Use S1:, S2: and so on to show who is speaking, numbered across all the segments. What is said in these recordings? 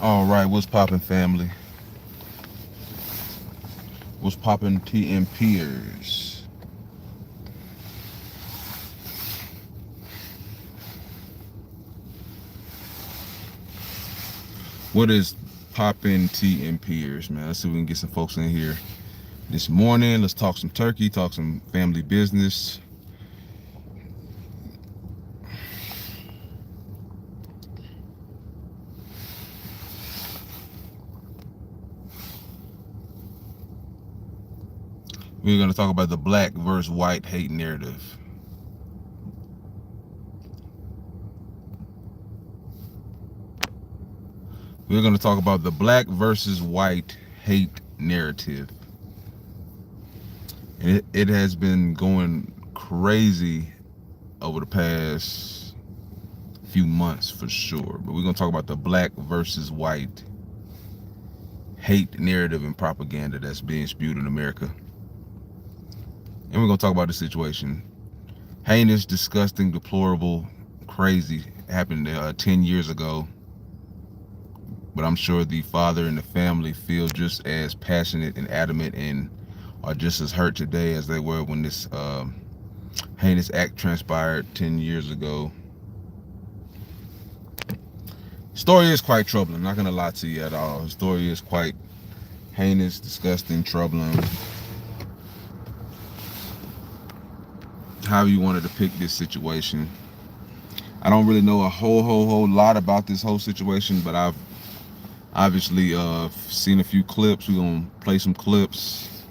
S1: All right, what's poppin', family? What's poppin', TMPers? What is poppin', TMPers, man? Let's see if we can get some folks in here this morning. Let's talk some turkey, talk some family business. We're going to talk about the black versus white hate narrative. We're going to talk about the black versus white hate narrative. And it has been going crazy over the past few months for sure. But we're going to talk about the black versus white hate narrative and propaganda that's being spewed in America. And we're going to talk about the situation. Heinous, disgusting, deplorable, crazy. Happened 10 years ago. But I'm sure the father and the family feel just as passionate and adamant and are just as hurt today as they were when this heinous act transpired 10 years ago. Story is quite troubling. I'm not going to lie to you at all. The story is quite heinous, disgusting, troubling. However you wanted to pick this situation. I don't really know a whole lot about this whole situation, but I've obviously seen a few clips. We're going to play some clips.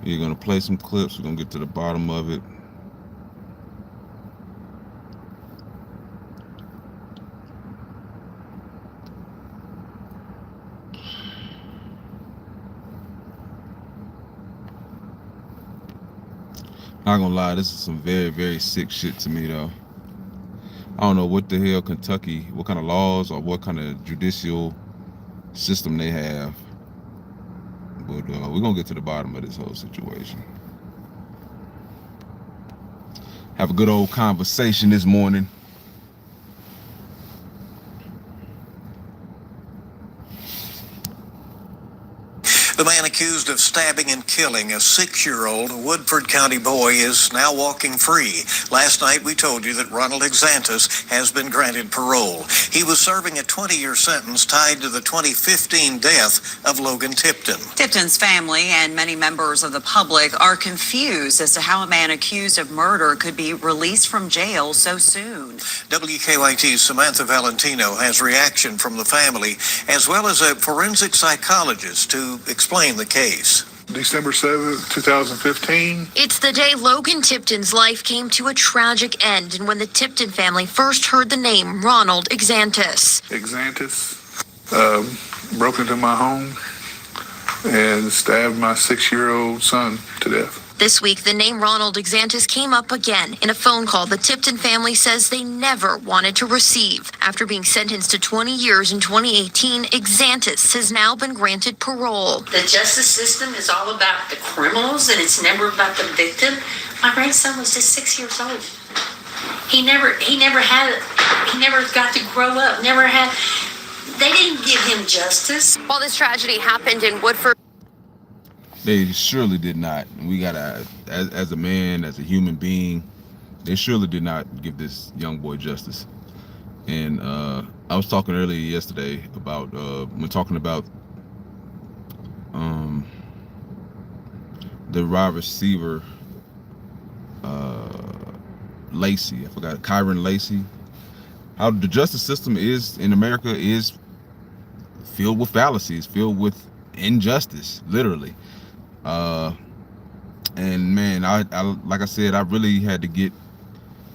S1: We're going to play some clips. We're going to get to the bottom of it. Not gonna lie, this is some very sick shit to me though. I don't know what the hell Kentucky, what kind of laws or what kind of judicial system they have. But we're gonna get to the bottom of this whole situation. Have a good old conversation this morning.
S2: The man accused of stabbing and killing a 6-year-old Woodford County boy is now walking free. Last night we told you that Ronald Exantus has been granted parole. He was serving a 20-year sentence tied to the 2015 death of Logan Tipton.
S3: Tipton's family and many members of the public are confused as to how a man accused of murder could be released from jail so soon.
S2: WKYT's Samantha Valentino has reaction from the family as well as a forensic psychologist to explain the case.
S4: December 7th, 2015.
S5: It's the day Logan Tipton's life came to a tragic end, and when the Tipton family first heard the name Ronald Exantus.
S4: Exantus broke into my home and stabbed my 6-year-old son to death.
S5: This week, the name Ronald Exantus came up again in a phone call the Tipton family says they never wanted to receive. After being sentenced to 20 years in 2018, Exantus has now been granted parole.
S6: The justice system is all about the criminals and it's never about the victim. My grandson was just 6 years old. He never got to grow up, they didn't give him justice.
S5: While this tragedy happened in Woodford,
S1: They surely did not. We gotta, as a man, as a human being, they surely did not give this young boy justice. And I was talking earlier yesterday about when talking about the wide receiver Lacey. I forgot, Kyron Lacey. How the justice system is in America is filled with fallacies, filled with injustice, literally. And man, I like I said, I really had to get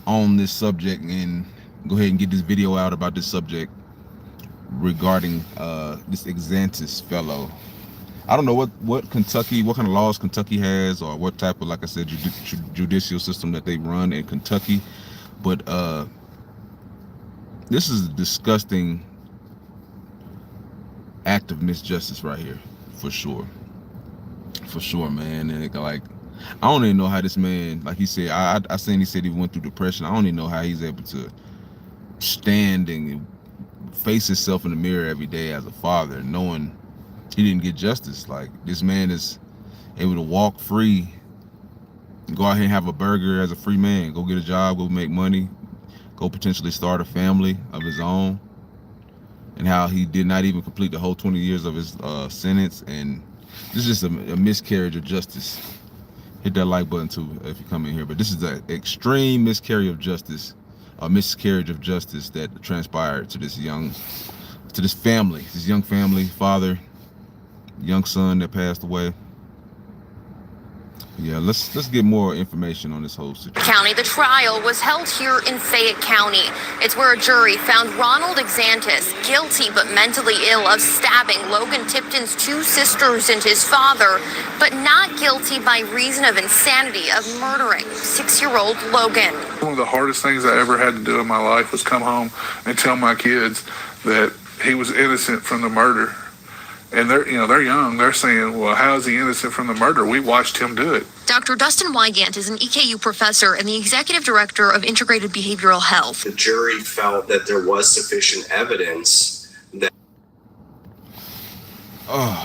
S1: on this subject and go ahead and get this video out about this subject regarding this Exantus fellow. I don't know what Kentucky, what kind of laws Kentucky has, or what type of, like I said, judicial system that they run in Kentucky, but this is a disgusting act of misjustice right here, for sure, man. And it, like, I don't even know how this man, like he said, I seen he said he went through depression. I don't even know how he's able to standing and face himself in the mirror every day as a father, knowing he didn't get justice. Like, this man is able to walk free, go out here and have a burger as a free man, go get a job, go make money, go potentially start a family of his own, and how he did not even complete the whole 20 years of his sentence. And this is just a miscarriage of justice. Hit that like button too if you come in here. But this is an extreme miscarriage of justice, that transpired to this young family, father, young son that passed away. Yeah, let's get more information on this whole situation.
S5: County. The trial was held here in Fayette County. It's where a jury found Ronald Exantus guilty but mentally ill of stabbing Logan Tipton's two sisters and his father, but not guilty by reason of insanity of murdering 6-year-old Logan.
S4: One of the hardest things I ever had to do in my life was come home and tell my kids that he was innocent from the murder. And they're young. They're saying, well, how is he innocent from the murder? We watched him do it.
S5: Dr. Dustin Wygant is an EKU professor and the executive director of Integrated Behavioral Health.
S7: The jury felt that there was sufficient evidence that...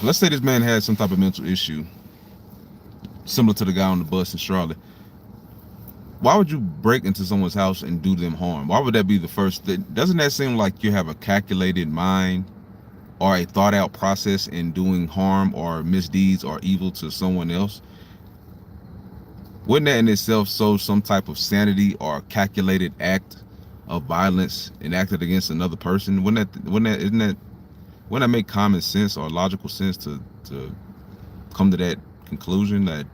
S1: Let's say this man had some type of mental issue, similar to the guy on the bus in Charlotte. Why would you break into someone's house and do them harm? Why would that be the first thing? Doesn't that seem like you have a calculated mind or a thought out process in doing harm or misdeeds or evil to someone else? Wouldn't that in itself show some type of sanity or calculated act of violence enacted against another person? Wouldn't that make common sense or logical sense to come to that conclusion that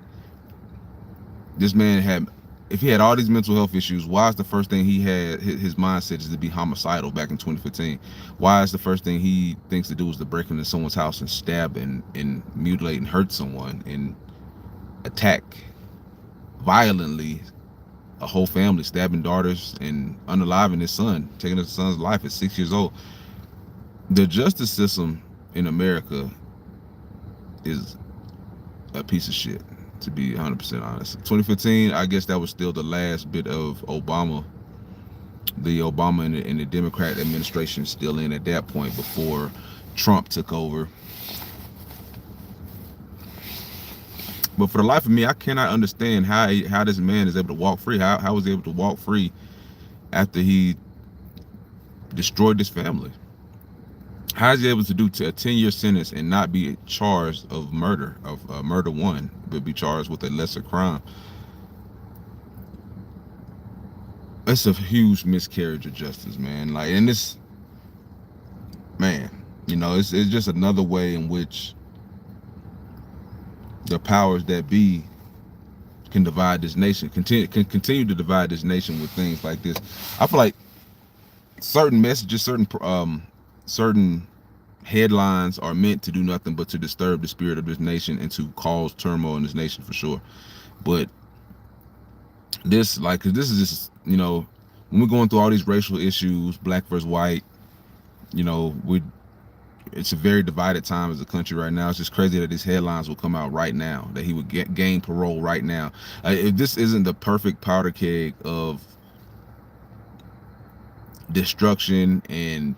S1: this man had, if he had all these mental health issues, why is the first thing he had, his mindset is to be homicidal back in 2015? Why is the first thing he thinks to do is to break into someone's house and stab and mutilate and hurt someone and attack violently a whole family, stabbing daughters and unaliving his son, taking his son's life at 6 years old? The justice system in America is a piece of shit, to be 100% honest. 2015, I guess that was still the last bit of Obama, and the Democrat administration still in at that point before Trump took over. But for the life of me, I cannot understand how this man is able to walk free. How was he able to walk free after he destroyed this family? How is he able to do a 10-year sentence and not be charged of murder, of murder one, but be charged with a lesser crime? It's a huge miscarriage of justice, man. Like, and this, man, it's just another way in which the powers that be can divide this nation, can continue to divide this nation with things like this. I feel like certain messages, certain headlines are meant to do nothing but to disturb the spirit of this nation and to cause turmoil in this nation, for sure. But this, like, 'cause this is just, when we're going through all these racial issues, black versus white, it's a very divided time as a country right now. It's just crazy that these headlines will come out right now, that he would gain parole right now. If this isn't the perfect powder keg of destruction and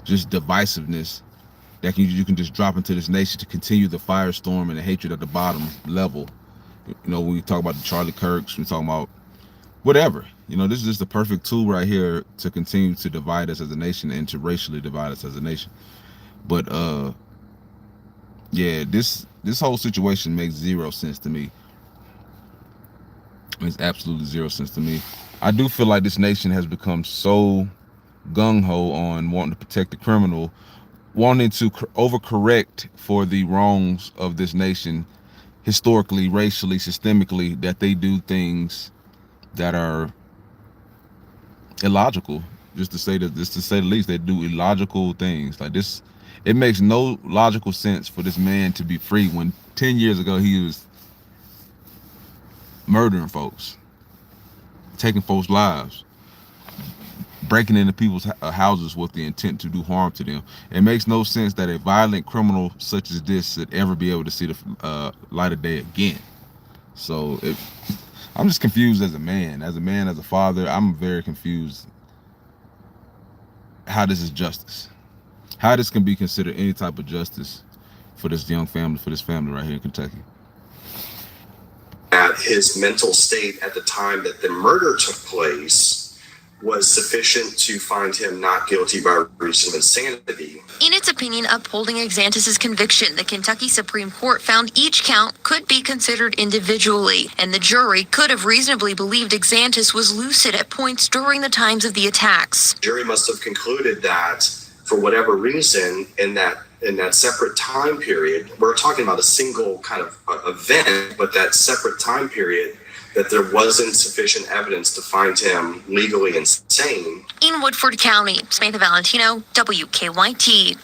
S1: just divisiveness that you can just drop into this nation to continue the firestorm and the hatred at the bottom level. When we talk about the Charlie Kirks, we talk about whatever. This is just the perfect tool right here to continue to divide us as a nation and to racially divide us as a nation. But yeah, this whole situation makes zero sense to me. It makes absolutely zero sense to me. I do feel like this nation has become so gung-ho on wanting to protect the criminal, wanting to overcorrect for the wrongs of this nation, historically, racially, systemically, that they do things that are illogical. Just to say the least, they do illogical things like this. It makes no logical sense for this man to be free when 10 years ago he was murdering folks, taking folks' lives, breaking into people's houses with the intent to do harm to them. It makes no sense that a violent criminal such as this should ever be able to see the light of day again. So I'm just confused as a man, as a father. I'm very confused how this is justice, how this can be considered any type of justice for this young family, for this family right here in Kentucky.
S7: That his mental state at the time that the murder took place was sufficient to find him not guilty by reason of insanity.
S5: In its opinion upholding Exantus's conviction, the Kentucky Supreme Court found each count could be considered individually, and the jury could have reasonably believed Exantus was lucid at points during the times of the attacks.
S7: The jury must have concluded that for whatever reason in that separate time period, we're talking about a single kind of event, but that separate time period, that there wasn't sufficient evidence to find him legally insane.
S5: In Woodford County, Samantha Valentino, WKYT.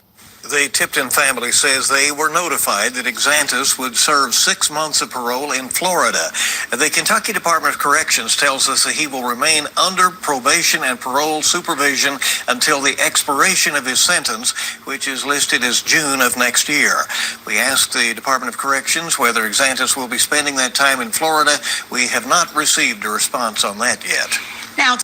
S2: The Tipton family says they were notified that Exantus would serve 6 months of parole in Florida. The Kentucky Department of Corrections tells us that he will remain under probation and parole supervision until the expiration of his sentence, which is listed as June of next year. We asked the Department of Corrections whether Exantus will be spending that time in Florida. We have not received a response on that yet.
S3: Now,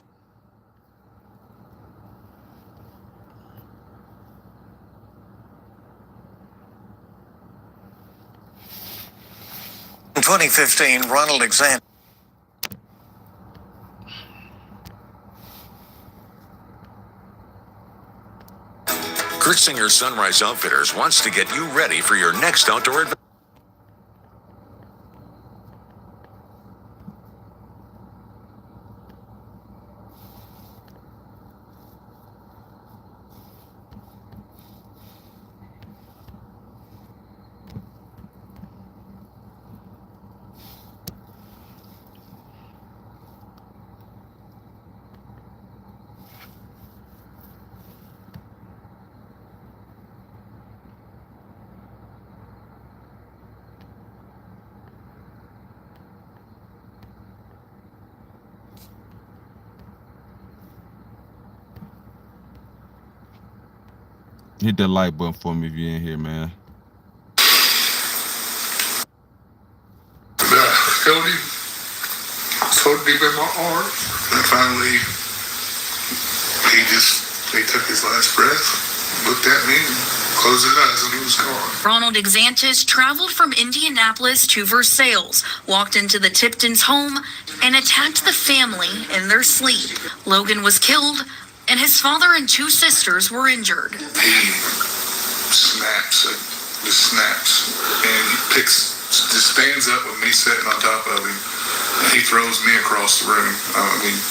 S2: In 2015, Ronald Exantus
S8: Kurt Singer Sunrise Outfitters wants to get you ready for your next outdoor adventure.
S1: Hit that like button for me if you're in here, man.
S4: The held him so deep in my arms, and finally he took his last breath, looked at me, and closed his eyes, and he was gone.
S9: Ronald Exantus traveled from Indianapolis to Versailles, walked into the Tiptons' home, and attacked the family in their sleep. Logan was killed, and his father and 2 sisters were injured.
S4: He snaps, and he just stands up with me sitting on top of him, and he throws me across the room.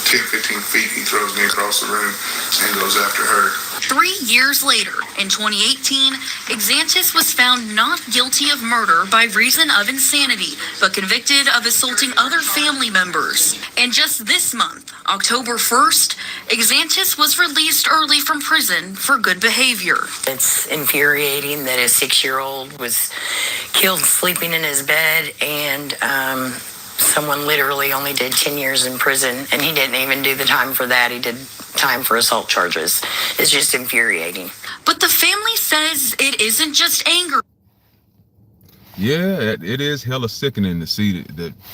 S4: 10, 15 feet, he throws me across the room and goes after her.
S9: 3 years later, in 2018, Exantus was found not guilty of murder by reason of insanity, but convicted of assaulting other family members. And just this month, October 1st, Exantus was released early from prison for good behavior.
S10: It's infuriating that a 6-year-old was killed sleeping in his bed, and someone literally only did 10 years in prison, and he didn't even do the time for that. He did time for assault charges. It's just infuriating.
S9: But the family says it isn't just anger.
S1: Yeah, it is hella sickening to see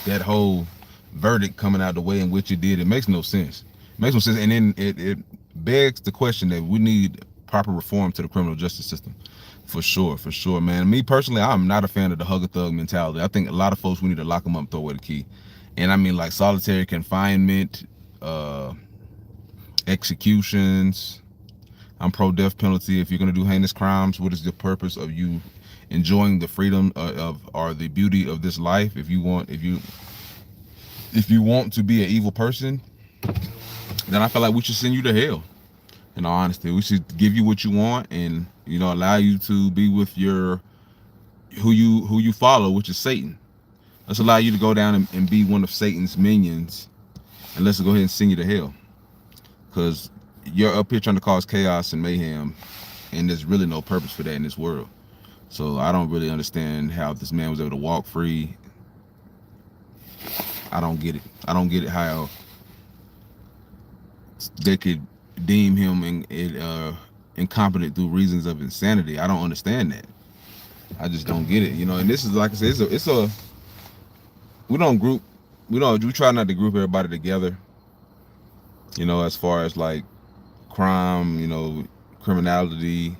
S1: that whole verdict coming out the way in which it did. It makes no sense. It makes no sense. And then it begs the question that we need proper reform to the criminal justice system. For sure, man. Me personally, I'm not a fan of the hug a thug mentality. I think a lot of folks, we need to lock them up and throw away the key. And I mean, like solitary confinement, executions. I'm pro death penalty. If you're gonna do heinous crimes, what is the purpose of you enjoying the freedom of or the beauty of this life? If you want to be an evil person, then I feel like we should send you to hell. In all honesty, we should give you what you want and, you know, allow you to be with who you follow, which is Satan. Let's allow you to go down and be one of Satan's minions, and let's go ahead and send you to hell. Because you're up here trying to cause chaos and mayhem, and there's really no purpose for that in this world. So I don't really understand how this man was able to walk free. I don't get it. I don't get it how they could deem him incompetent through reasons of insanity. I don't understand that. I just don't get it, you know. And this is, like I said, we try not to group everybody together, you know, as far as like crime, criminality,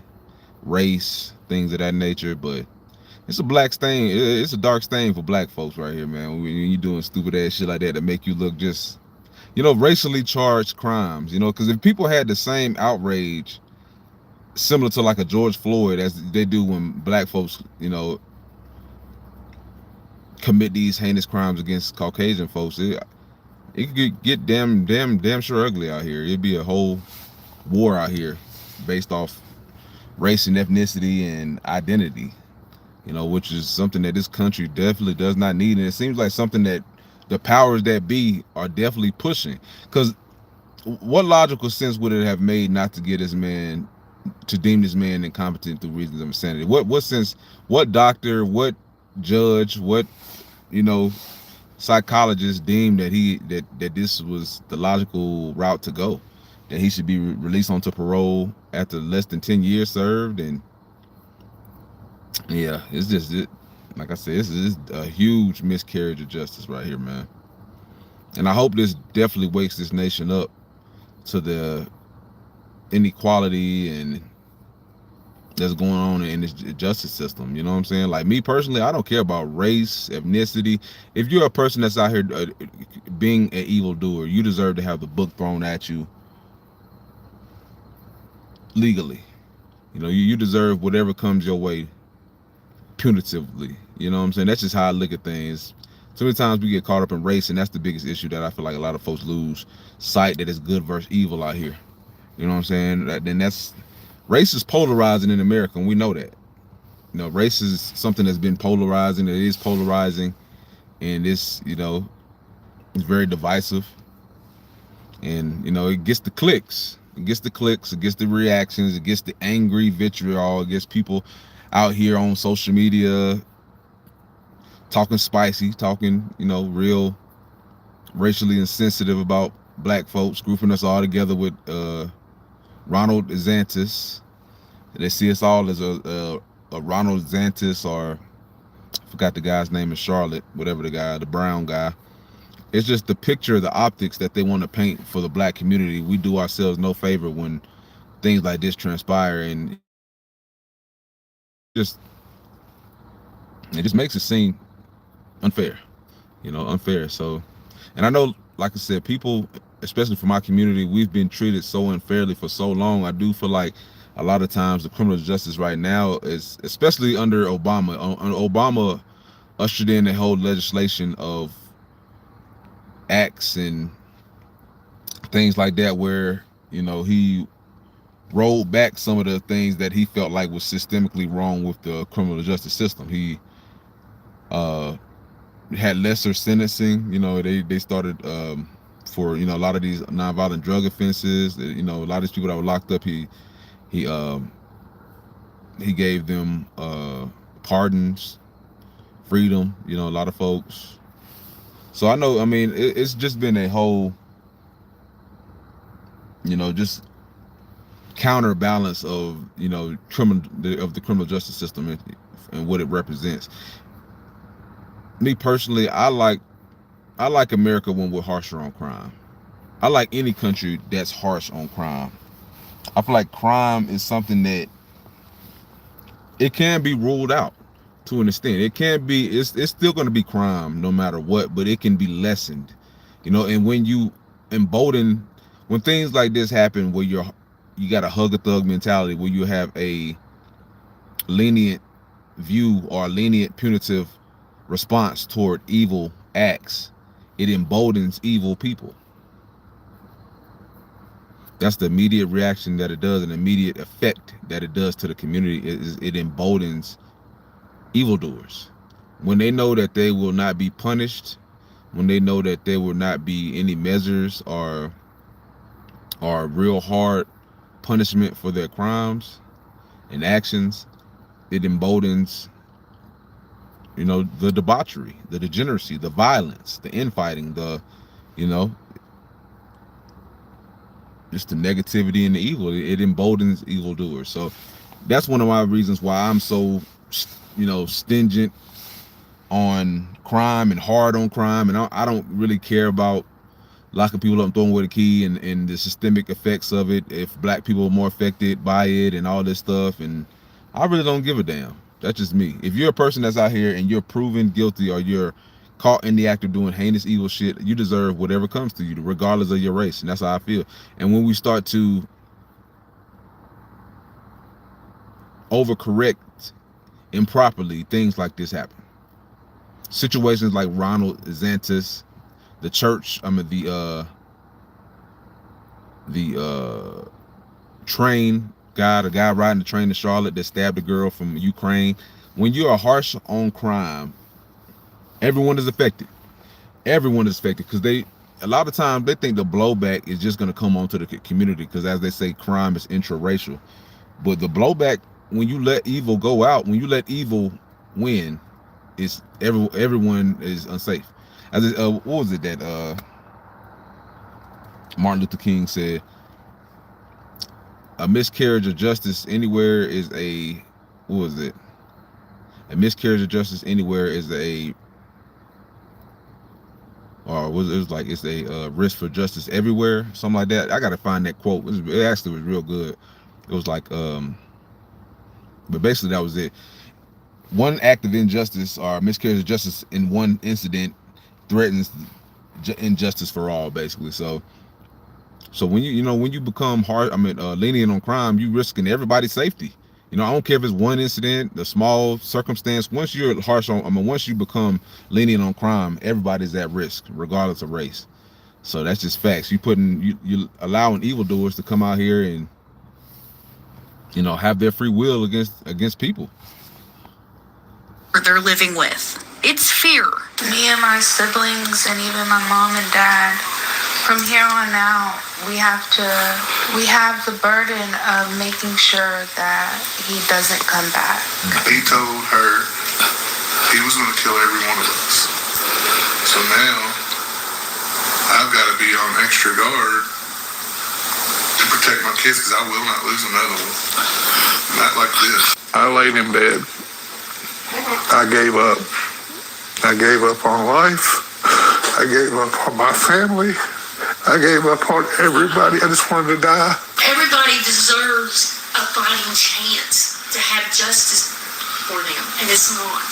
S1: race, things of that nature. But it's a black stain. It's a dark stain for black folks right here, man. When you're doing stupid ass shit like that to make you look just, racially charged crimes. Because if people had the same outrage, similar to like a George Floyd, as they do when black folks, commit these heinous crimes against Caucasian folks, it could get damn sure ugly out here. It'd be a whole war out here based off race and ethnicity and identity, which is something that this country definitely does not need. And it seems like something that the powers that be are definitely pushing. Because what logical sense would it have made not to get this man, to deem this man incompetent through reasons of insanity? What sense, what doctor, what judge, what psychologist deemed that this was the logical route to go, that he should be released onto parole after less than 10 years served? And yeah, it's just like I said, this is a huge miscarriage of justice right here, man. And I hope this definitely wakes this nation up to the inequality and that's going on in this justice system. You know what I'm saying? Like, me personally, I don't care about race, ethnicity. If you're a person that's out here being an evildoer, you deserve to have the book thrown at you legally. You deserve whatever comes your way punitively. You know what I'm saying? That's just how I look at things. So many times we get caught up in race, and that's the biggest issue that I feel like a lot of folks lose sight, that it's good versus evil out here. You know what I'm saying? Then race is polarizing in America, and we know that. Race is something that's been polarizing. It is polarizing, and it's it's very divisive. And it gets the clicks. It gets the clicks. It gets the reactions. It gets the angry vitriol. It gets people out here on social media talking spicy, talking real racially insensitive about black folks, grouping us all together with Ronald Exantus. They see us all as a Ronald Exantus, or I forgot the guy's name in Charlotte, whatever the brown guy. It's just the picture, the optics that they want to paint for the black community. We do ourselves no favor when things like this transpire, and it just makes it seem unfair, unfair. So, and I know, like I said, people, especially for my community, we've been treated so unfairly for so long. I do feel like a lot of times the criminal justice right now is, especially under Obama. Obama ushered in a whole legislation of acts and things like that, where he rolled back some of the things that he felt like was systemically wrong with the criminal justice system. He had lesser sentencing. They started for a lot of these nonviolent drug offenses. A lot of these people that were locked up, he gave them pardons, freedom. A lot of folks. So I know, it's just been a whole just counterbalance of the criminal justice system and what it represents. Me personally, I like America when we're harsher on crime. I like any country that's harsh on crime. I feel like crime is something that it can be ruled out to an extent. It can be, it's still going to be crime no matter what, but it can be lessened. And when you embolden, when things like this happen, where you got a hug a thug mentality, where you have a lenient view or a lenient punitive response toward evil acts, it emboldens evil people. That's the immediate reaction that it does, an immediate effect that it does to the community. It emboldens evildoers. When they know that they will not be punished, when they know that there will not be any measures or real hard punishment for their crimes and actions, it emboldens the debauchery, the degeneracy, the violence, the infighting, just the negativity and the evil. It emboldens evildoers. So that's one of my reasons why I'm so stingent on crime and hard on crime. And I don't really care about locking people up and throwing away the key, and the systemic effects of it, if black people are more affected by it and all this stuff. And I really don't give a damn. That's just me. If you're a person that's out here and you're proven guilty, or you're caught in the act of doing heinous evil shit, you deserve whatever comes to you, regardless of your race. And that's how I feel. And when we start to overcorrect improperly, things like this happen. Situations like Ronald, Exantus, the church, the train guy, the guy riding the train to Charlotte that stabbed a girl from Ukraine. When you are harsh on crime, everyone is affected. Everyone is affected, because a lot of times they think the blowback is just going to come onto the community, because as they say, crime is intraracial. But the blowback, when you let evil go out, when you let evil win, is everyone is unsafe. As what was it that Martin Luther King said? A miscarriage of justice anywhere is a, what was it? A miscarriage of justice anywhere is a, or it was like, it's a risk for justice everywhere, something like that. I gotta find that quote. It actually was real good. It was like, but basically that was it. One act of injustice or miscarriage of justice in one incident threatens injustice for all, basically. So when when you become lenient on crime, you risking everybody's safety. I don't care if it's one incident, a small circumstance. Once you're harsh on, once you become lenient on crime, everybody's at risk, regardless of race. So that's just facts. You allowing evildoers to come out here and have their free will against people.
S9: They're living with. It's fear.
S11: Me and my siblings, and even my mom and dad, from here on out, we have the burden of making sure that he doesn't come back.
S4: He told her he was going to kill every one of us. So now I've got to be on extra guard to protect my kids, because I will not lose another one. Not like this. I laid in bed. I gave up. I gave up on life. I gave up on my family. I gave up on everybody. I just wanted to die.
S6: Everybody deserves a fighting chance to have justice for them, and it's not.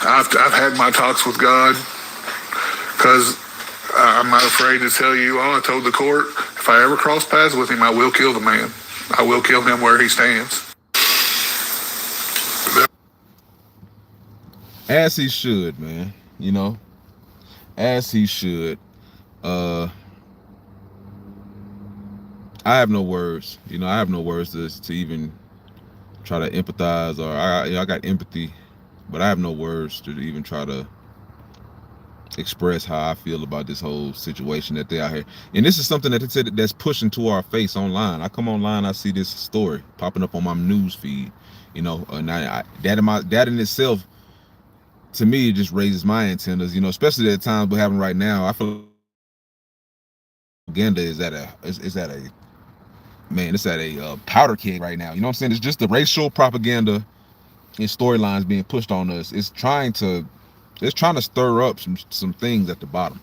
S4: I've had my talks with God, because I'm not afraid to tell you all. I told the court, if I ever cross paths with him, I will kill the man. I will kill him where he stands.
S1: As he should, man. As he should. I have no words. I have no words to even try to empathize, or I got empathy, but I have no words to even try to express how I feel about this whole situation that they're out here. And this is something that they said that's pushing to our face online. I come online, I see this story popping up on my news feed, and that in itself, to me, it just raises my antennas, especially at the times we're having right now. I feel propaganda is at a powder keg right now. You know what I'm saying? It's just the racial propaganda and storylines being pushed on us. It's trying to stir up some things at the bottom.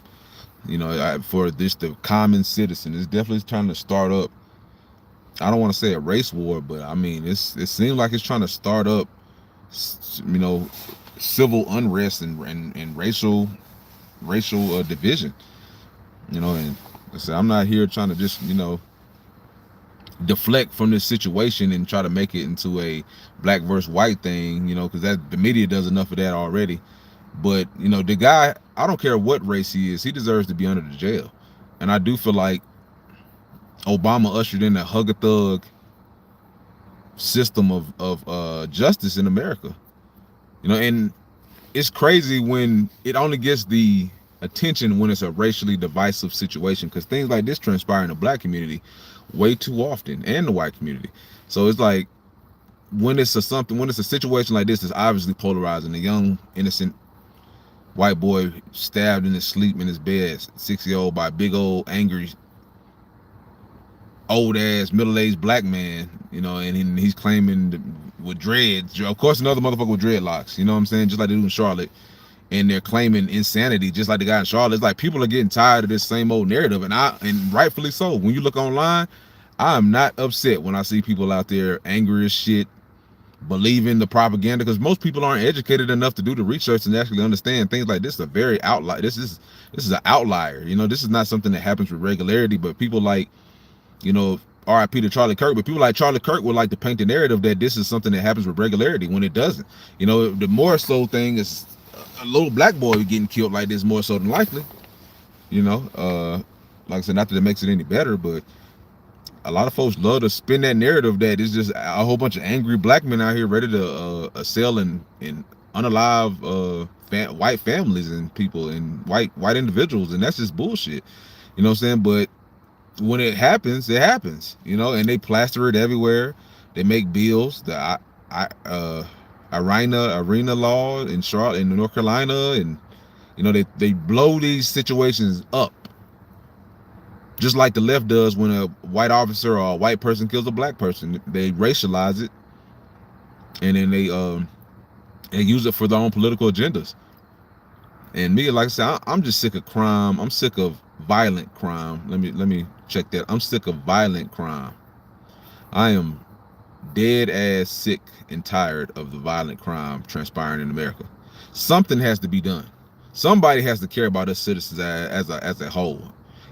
S1: For the common citizen, it's definitely trying to start up. I don't want to say a race war, but it seems like it's trying to start up, civil unrest and racial division. And I said, I'm not here trying to just deflect from this situation and try to make it into a black versus white thing, because the media does enough of that already. But the guy, I don't care what race he is, he deserves to be under the jail. And I do feel like Obama ushered in a hug-a-thug system of justice in America. And it's crazy when it only gets the attention when it's a racially divisive situation, because things like this transpire in the black community way too often, and the white community. So it's like, when it's a situation like this, it's obviously polarizing. A young innocent white boy stabbed in his sleep in his bed, 6-year-old, by a big old angry old ass middle-aged black man, and he's claiming with dreads, of course, another motherfucker with dreadlocks, you know what I'm saying, just like they do in Charlotte. and they're claiming insanity, just like the guy in Charlotte. It's like people are getting tired of this same old narrative, and rightfully so. When you look online, I am not upset when I see people out there angry as shit, believing the propaganda, because most people aren't educated enough to do the research and actually understand things like this. Are very outlier. This is an outlier. You know, this is not something that happens with regularity. But people like, you know, R.I.P. to Charlie Kirk, but people like Charlie Kirk would like to paint the narrative that this is something that happens with regularity when it doesn't. You know, the more so thing is a little black boy getting killed like this more so than likely. You know, like I said, not that it makes it any better, but a lot of folks love to spin that narrative that it's just a whole bunch of angry black men out here ready to sell and unalive white families and people and white individuals, and that's just bullshit. You know what I'm saying? But when it happens, you know, and they plaster it everywhere. They make bills. The arena law in Charlotte, in North Carolina, and you know, they blow these situations up, just like the left does when a white officer or a white person kills a black person. They racialize it, and then they use it for their own political agendas. And me, like I said, I'm just sick of crime. I'm sick of violent crime. Let me check that. I'm sick of violent crime. I am dead ass sick and tired of the violent crime transpiring in America. Something has to be done. Somebody has to care about us citizens as a whole.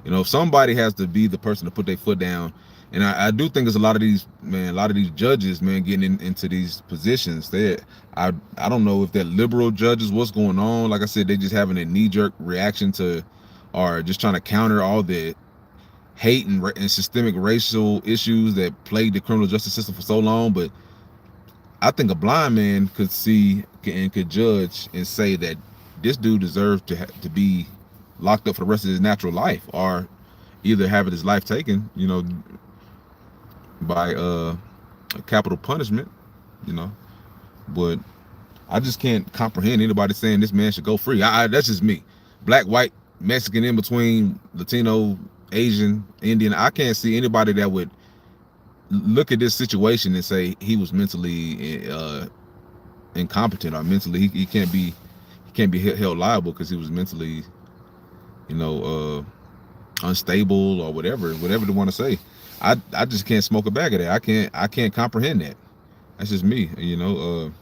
S1: You know, somebody has to be the person to put their foot down. And I do think there's a lot of these judges, man, getting into these positions. I don't know if they're liberal judges, what's going on. Like I said, they just having a knee-jerk reaction to, or just trying to counter all the hate and systemic racial issues that plagued the criminal justice system for so long. But I think a blind man could see and could judge and say that this dude deserves to be locked up for the rest of his natural life, or either having his life taken, you know, by a capital punishment, you know. But I just can't comprehend anybody saying this man should go free. That's just me. Black, white, Mexican, in between, Latino, Asian, Indian. I can't see anybody that would look at this situation and say he was mentally incompetent, or mentally he can't be held liable because he was mentally, you know, unstable or whatever they want to say. I just can't smoke a bag of that. I can't comprehend that. That's just me, you know.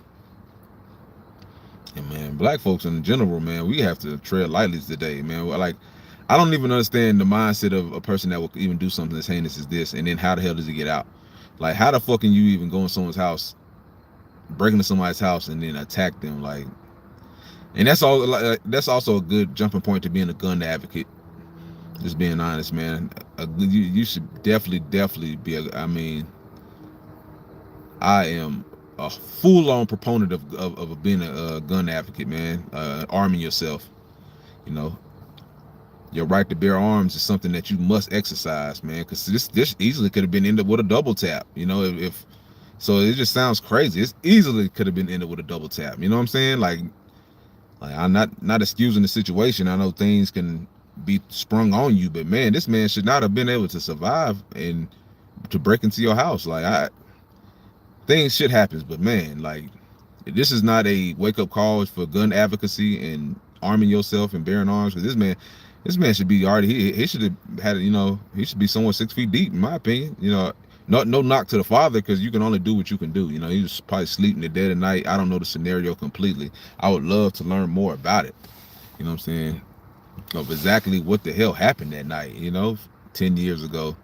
S1: And man, black folks in general, man, we have to tread lightly today, man. Like, I don't even understand the mindset of a person that will even do something as heinous as this, and then how the hell does he get out? Like, how the fuck can you even go in someone's house, break into somebody's house, and then attack them? Like, and that's all. That's also a good jumping point to being a gun advocate. Just being honest, man. You should definitely be. I mean, I am a full-on proponent of being a gun advocate, man. Arming yourself. You know, your right to bear arms is something that you must exercise, man. Because this easily could have been ended with a double tap. You know, if so, it just sounds crazy. It easily could have been ended with a double tap. You know what I'm saying? Like I'm not excusing the situation. I know things can be sprung on you, but man, this man should not have been able to survive and to break into your house. Like, things shit happens, but man, like, this is not a wake-up call for gun advocacy and arming yourself and bearing arms. Because this man should be already, he should have had, you know, he should be somewhere 6 feet deep, in my opinion. You know, no knock to the father, because you can only do what you can do. You know, he was probably sleeping the dead of night. I don't know the scenario completely. I would love to learn more about it. You know what I'm saying? Of exactly what the hell happened that night. You know, 10 years ago.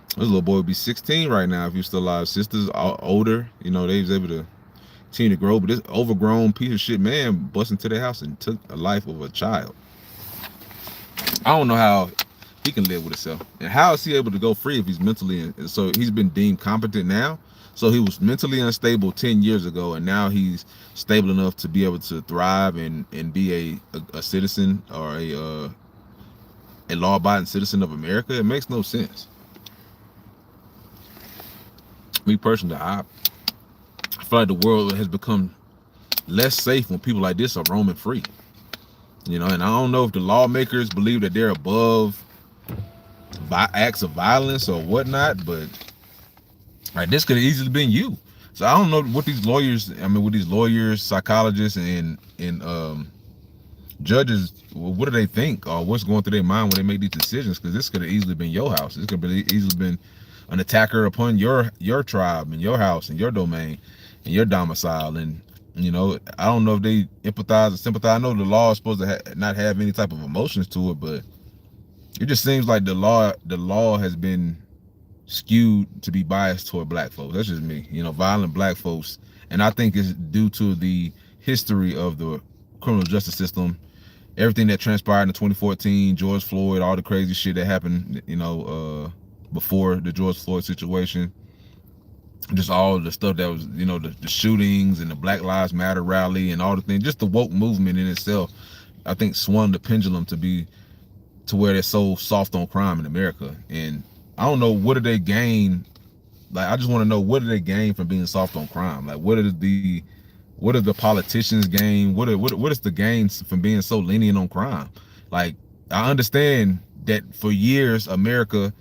S1: This little boy would be 16 right now if he was still alive. Sisters are older. You know, they was able to continue to grow. But this overgrown piece of shit man bust into their house and took the life of a child. I don't know how he can live with himself. And how is he able to go free if he's mentally, so he's been deemed competent now? So he was mentally unstable 10 years ago, and now he's stable enough to be able to thrive and be a citizen, or a law-abiding citizen of America? It makes no sense. Me personally, I feel like the world has become less safe when people like this are roaming free. You know, and I don't know if the lawmakers believe that they're above acts of violence or whatnot, but right, this could have easily been you. So I don't know what these lawyers, psychologists, and judges, well, what do they think, or what's going through their mind when they make these decisions? Because this could have easily been your house. This could have easily been an attacker upon your tribe and your house and your domain and your domicile. And you know, I don't know if they empathize or sympathize. I know the law is supposed to not have any type of emotions to it, but it just seems like the law has been skewed to be biased toward black folks. That's just me. You know, violent black folks, and I think it's due to the history of the criminal justice system, everything that transpired in 2014, George Floyd, all the crazy shit that happened, you know, before the George Floyd situation, just all the stuff that was, you know, the shootings and the Black Lives Matter rally and all the things, just the woke movement in itself, I think swung the pendulum to where they're so soft on crime in America. And I don't know, what do they gain? Like, I just want to know, what do they gain from being soft on crime? Like, what are the politicians gain? What is the gains from being so lenient on crime? Like, I understand that for years America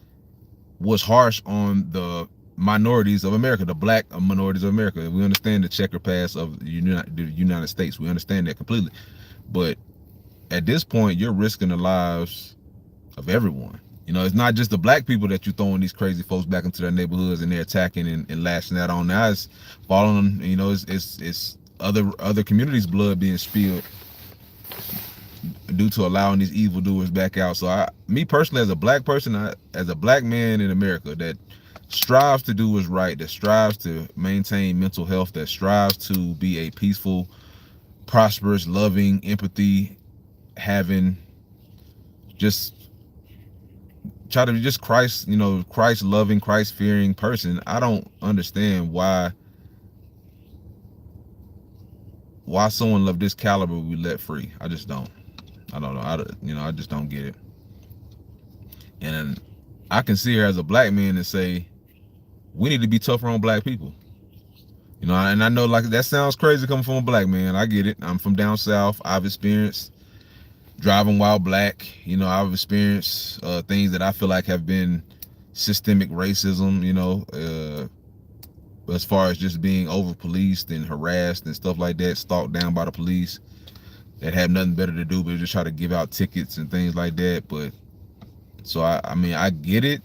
S1: was harsh on the minorities of America, the black minorities of America. We understand the checker pass of the United States. We understand that completely. But at this point, you're risking the lives of everyone. You know, it's not just the black people that you're throwing these crazy folks back into their neighborhoods and they're attacking and lashing out on. Now it's falling, you know, it's other communities' blood being spilled due to allowing these evildoers back out. So me personally, as a black person, as a black man in America that strives to do what's right, that strives to maintain mental health, that strives to be a peaceful, prosperous, loving, empathy having, just try to be just Christ, you know, Christ loving, Christ fearing person. I don't understand why someone of this caliber we let free. I just don't. I don't know. I just don't get it. And I can see here as a black man and say, we need to be tougher on black people. You know, and I know, like, that sounds crazy coming from a black man. I get it. I'm from down south. I've experienced driving while black. You know, I've experienced things that I feel like have been systemic racism, you know, as far as just being over policed and harassed and stuff like that, stalked down by the police that have nothing better to do but just try to give out tickets and things like that. But so I mean, I get it,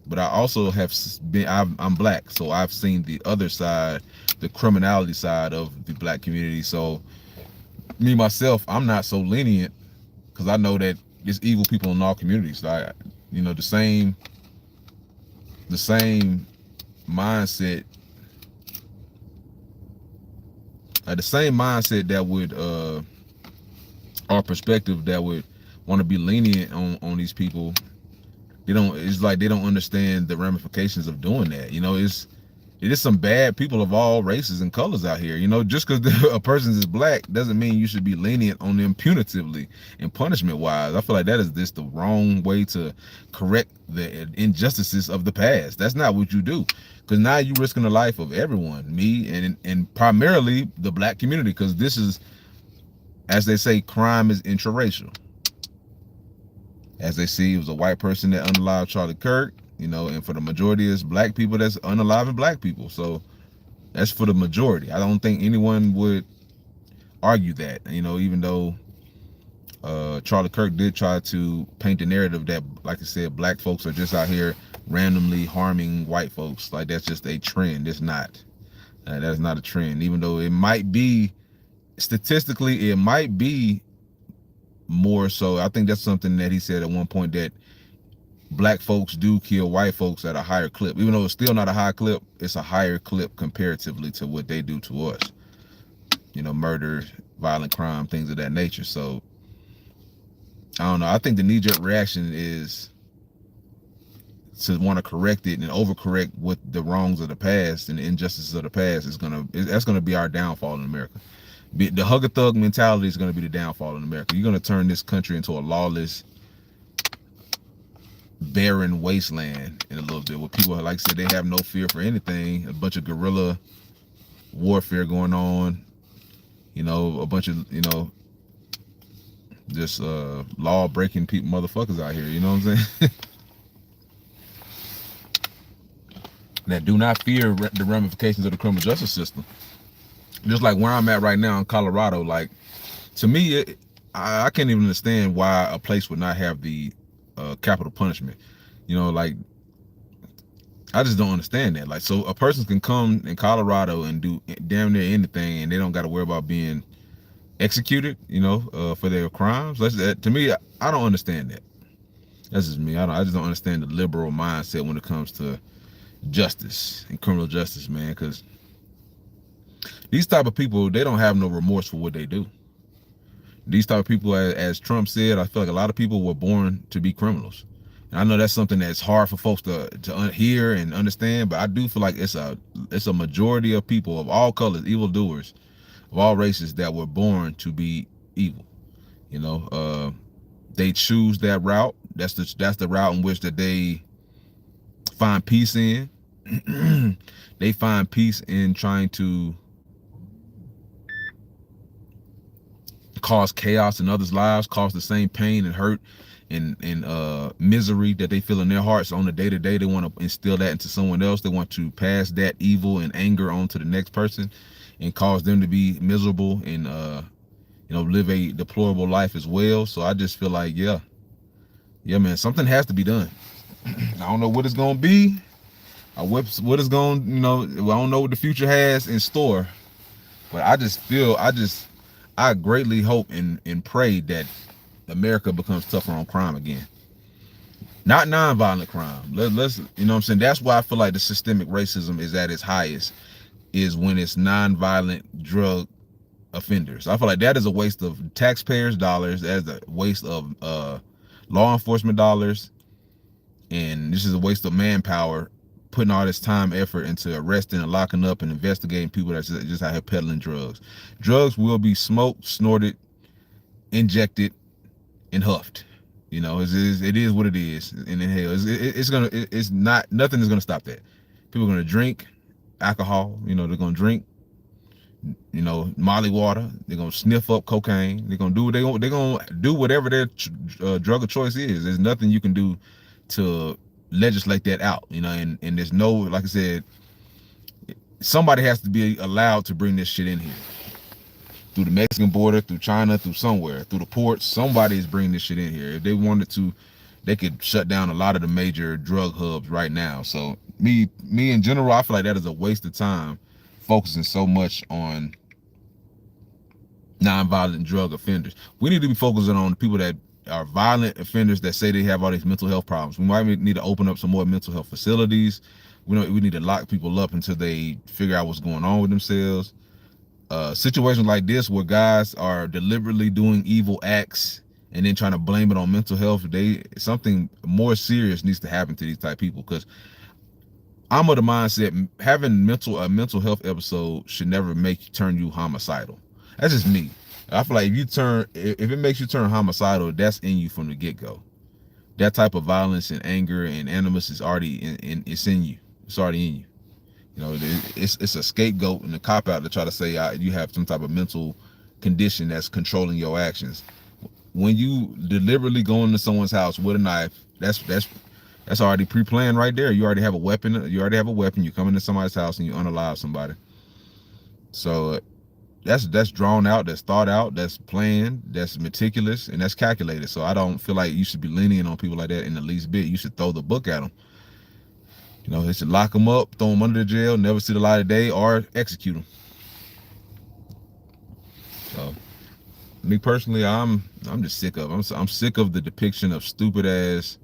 S1: but I also have been, I'm black, so I've seen the other side, the criminality side of the black community. So me myself, I'm not so lenient, because I know that there's evil people in all communities. Like, you know, the same mindset, that would or perspective that would want to be lenient on these people, it's like they don't understand the ramifications of doing that. You know, it is some bad people of all races and colors out here. You know, just because a person is black doesn't mean you should be lenient on them punitively and punishment wise. I feel like that is just the wrong way to correct the injustices of the past. That's not what you do, because now you're risking the life of everyone, me and primarily the black community, because this is, as they say, crime is interracial. As they see, it was a white person that unalived Charlie Kirk, you know, and for the majority it's black people that's unaliving black people. So that's for the majority. I don't think anyone would argue that, you know, even though Charlie Kirk did try to paint the narrative that, like I said, black folks are just out here randomly harming white folks. Like, that's just a trend. It's not. That's not a trend, even though it might be, statistically, it might be more so. I think that's something that he said at one point, that black folks do kill white folks at a higher clip. Even though it's still not a high clip, it's a higher clip comparatively to what they do to us. You know, murder, violent crime, things of that nature. So I don't know. I think the knee-jerk reaction is to want to correct it and overcorrect what the wrongs of the past and the injustices of the past that's gonna be our downfall in America. The hug a thug mentality is going to be the downfall in America. You're going to turn this country into a lawless, barren wasteland in a little bit, where people, like I said, they have no fear for anything. A bunch of guerrilla warfare going on. You know, a bunch of, you know, just law-breaking people, motherfuckers out here. You know what I'm saying? That do not fear the ramifications of the criminal justice system. Just like where I'm at right now in Colorado, like, to me, I can't even understand why a place would not have the capital punishment. You know, like, I just don't understand that. Like, so a person can come in Colorado and do damn near anything, and they don't got to worry about being executed, you know, for their crimes. To me, I don't understand that. That's just me. I just don't understand the liberal mindset when it comes to justice and criminal justice, man. Because these type of people, they don't have no remorse for what they do. These type of people, as Trump said, I feel like a lot of people were born to be criminals. And I know that's something that's hard for folks to hear and understand, but I do feel like it's a majority of people of all colors, evildoers of all races, that were born to be evil. You know, they choose that route. That's the route in which that they find peace in. They find peace in trying to cause chaos in others' lives, cause the same pain and hurt and misery that they feel in their hearts on the day-to-day. They want to instill that into someone else. They want to pass that evil and anger on to the next person and cause them to be miserable and you know, live a deplorable life as well. So I just feel like, yeah, man, something has to be done. I don't know what it's gonna be. What it's gonna, you know, I don't know what the future has in store, but I greatly hope and pray that America becomes tougher on crime again. Not nonviolent crime. Let's, you know what I'm saying? That's why I feel like the systemic racism is at its highest, is when it's nonviolent drug offenders. I feel like that is a waste of taxpayers' dollars. That is a waste of law enforcement dollars, and this is a waste of manpower, putting all this time, effort into arresting and locking up and investigating people that's just out here peddling drugs. Drugs will be smoked, snorted, injected, and huffed. You know, it is what it is. And in hell, nothing is gonna stop that. People are gonna drink alcohol. You know, they're gonna drink, you know, Molly water. They're gonna sniff up cocaine. They're gonna do whatever their drug of choice is. There's nothing you can do to legislate that out, you know. And there's no, like I said, somebody has to be allowed to bring this shit in here through the Mexican border, through China, through somewhere, through the ports. Somebody is bringing this shit in here. If they wanted to, they could shut down a lot of the major drug hubs right now. So me in general, I feel like that is a waste of time focusing so much on nonviolent drug offenders. We need to be focusing on the people that are violent offenders that say they have all these mental health problems. We might need to open up some more mental health facilities. We need to lock people up until they figure out what's going on with themselves. Situations like this where guys are deliberately doing evil acts and then trying to blame it on mental health, something more serious needs to happen to these type of people. Because I'm of the mindset having a mental health episode should never turn you homicidal. That's just me. I feel like if it makes you turn homicidal, that's in you from the get-go. That type of violence and anger and animus is already it's in you. It's already in you. You know, it's a scapegoat and a cop-out to try to say you have some type of mental condition that's controlling your actions. When you deliberately go into someone's house with a knife, that's already pre-planned right there. You already have a weapon. You come into somebody's house and you unalive somebody. So that's drawn out, that's thought out, that's planned, that's meticulous, and that's calculated. So I don't feel like you should be lenient on people like that in the least bit. You should throw the book at them. You know, they should lock them up, throw them under the jail, never see the light of day, or execute them. So, me personally, I'm just sick of. I'm sick of the depiction of stupid ass,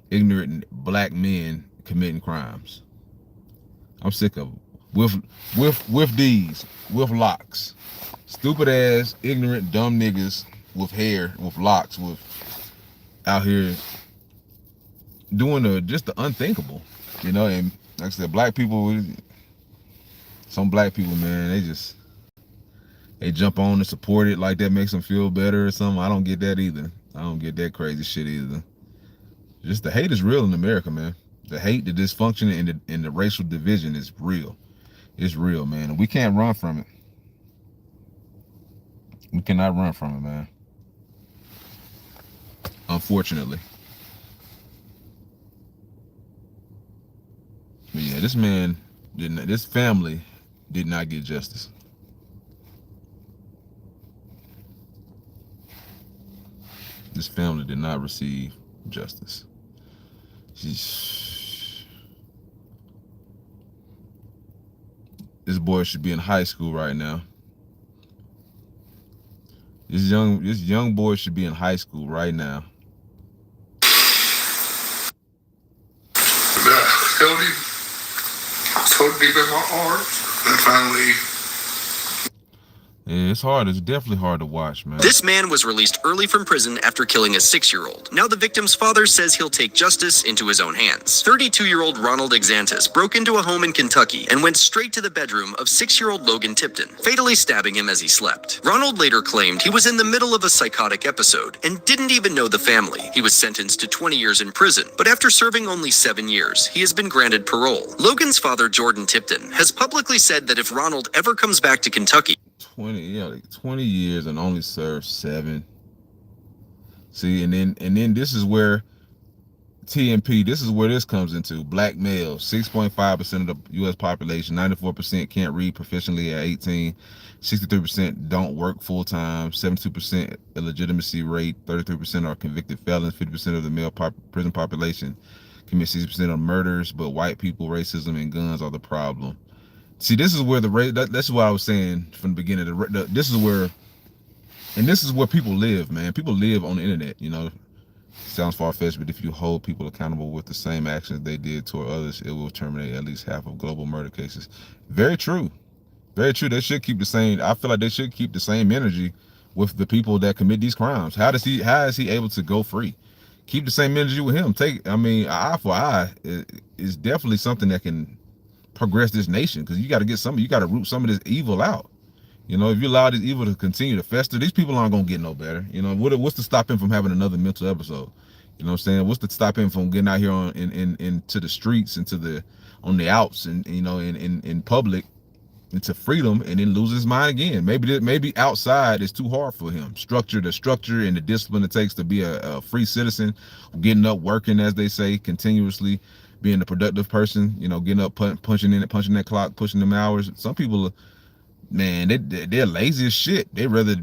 S1: ignorant black men committing crimes. I'm sick of them. With locks, stupid ass, ignorant, dumb niggas with hair, with locks, out here doing just the unthinkable. You know, and like I said, some black people, man, they jump on and support it like that makes them feel better or something. I don't get that either. I don't get that crazy shit either. Just the hate is real in America, man. The hate, the dysfunction, and the racial division is real. It's real, man. And we can't run from it. We cannot run from it, man. Unfortunately. But yeah, this family did not get justice. This family did not receive justice. This boy should be in high school right now. This young boy should be in high school right now.
S4: I held him. I was holding him in my arms. And finally,
S1: Yeah, it's hard. It's definitely hard to watch, man.
S12: This man was released early from prison after killing a 6-year-old. Now the victim's father says he'll take justice into his own hands. 32-year-old Ronald Exantus broke into a home in Kentucky and went straight to the bedroom of 6-year-old Logan Tipton, fatally stabbing him as he slept. Ronald later claimed he was in the middle of a psychotic episode and didn't even know the family. He was sentenced to 20 years in prison, but after serving only 7 years, he has been granted parole. Logan's father, Jordan Tipton, has publicly said that if Ronald ever comes back to Kentucky,
S1: 20 years and only served 7. See, and then this is where TMP, this is where this comes into. Black males, 6.5% of the U.S. population, 94% can't read proficiently at 18, 63% don't work full-time, 72% illegitimacy rate, 33% are convicted felons, 50% of the male prison population commit 60% of murders, but white people, racism, and guns are the problem. See, this is where the race, that's what I was saying from the beginning. This is where, and this is where people live, man. People live on the internet, you know. Sounds far-fetched, but if you hold people accountable with the same actions they did toward others, it will terminate at least half of global murder cases. Very true. Very true. They should keep the same, I feel like they should keep the same energy with the people that commit these crimes. How is he able to go free? Keep the same energy with him. Eye for eye is definitely something that can progress this nation, because you got to root some of this evil out. You know, if you allow this evil to continue to fester, these people aren't gonna get no better. You know, what's to stop him from having another mental episode? You know what I'm saying? What's to stop him from getting out here into the streets, on the outs, and you know, in public, into freedom, and then lose his mind again? Maybe outside is too hard for him. The structure and the discipline it takes to be a free citizen, getting up, working, as they say, continuously, being a productive person, you know, getting up, punching that clock, pushing them hours. Some people, man, they're lazy as shit. They'd rather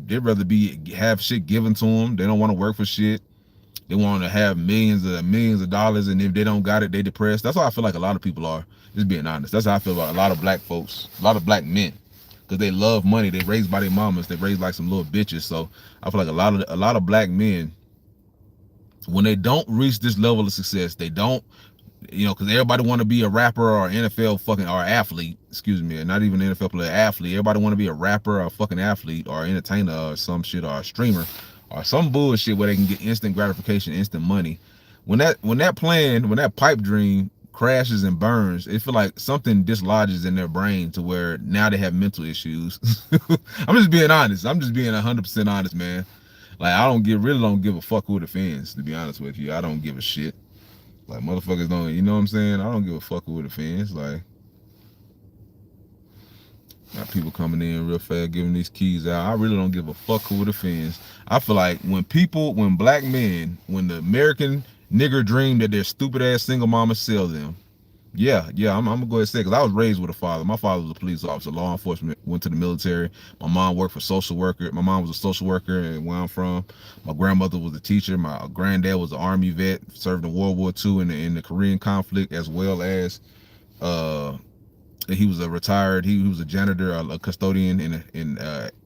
S1: have shit given to them. They don't want to work for shit. They want to have millions of dollars, and if they don't got it, they depressed. That's how I feel like a lot of people are. Just being honest. That's how I feel about a lot of black folks, a lot of black men, because they love money. They raised by their mamas. They raised like some little bitches. So I feel like a lot of black men, when they don't reach this level of success, they don't, you know, because everybody want to be a rapper or NFL or athlete, excuse me, not even an NFL player, athlete. Everybody want to be a rapper or a fucking athlete or entertainer or some shit, or a streamer or some bullshit where they can get instant gratification, instant money. When that pipe dream crashes and burns, it feel like something dislodges in their brain to where now they have mental issues. I'm just being honest. I'm just being 100% honest, man. Like, I really don't give a fuck who defends, to be honest with you. I don't give a shit. Like, motherfuckers don't, you know what I'm saying? I don't give a fuck who defends. Like, got people coming in real fast, giving these keys out. I really don't give a fuck who defends. I feel like when black men, when the American nigger dream that their stupid ass single mama sell them, yeah, I'm gonna go ahead and say, because I was raised with a father. My father was a police officer, law enforcement, went to the military. My mom worked for social worker. My mom was a social worker, and where I'm from, my grandmother was a teacher. My granddad was an Army vet, served in World War II in the Korean conflict, as well as he was he was a janitor, a custodian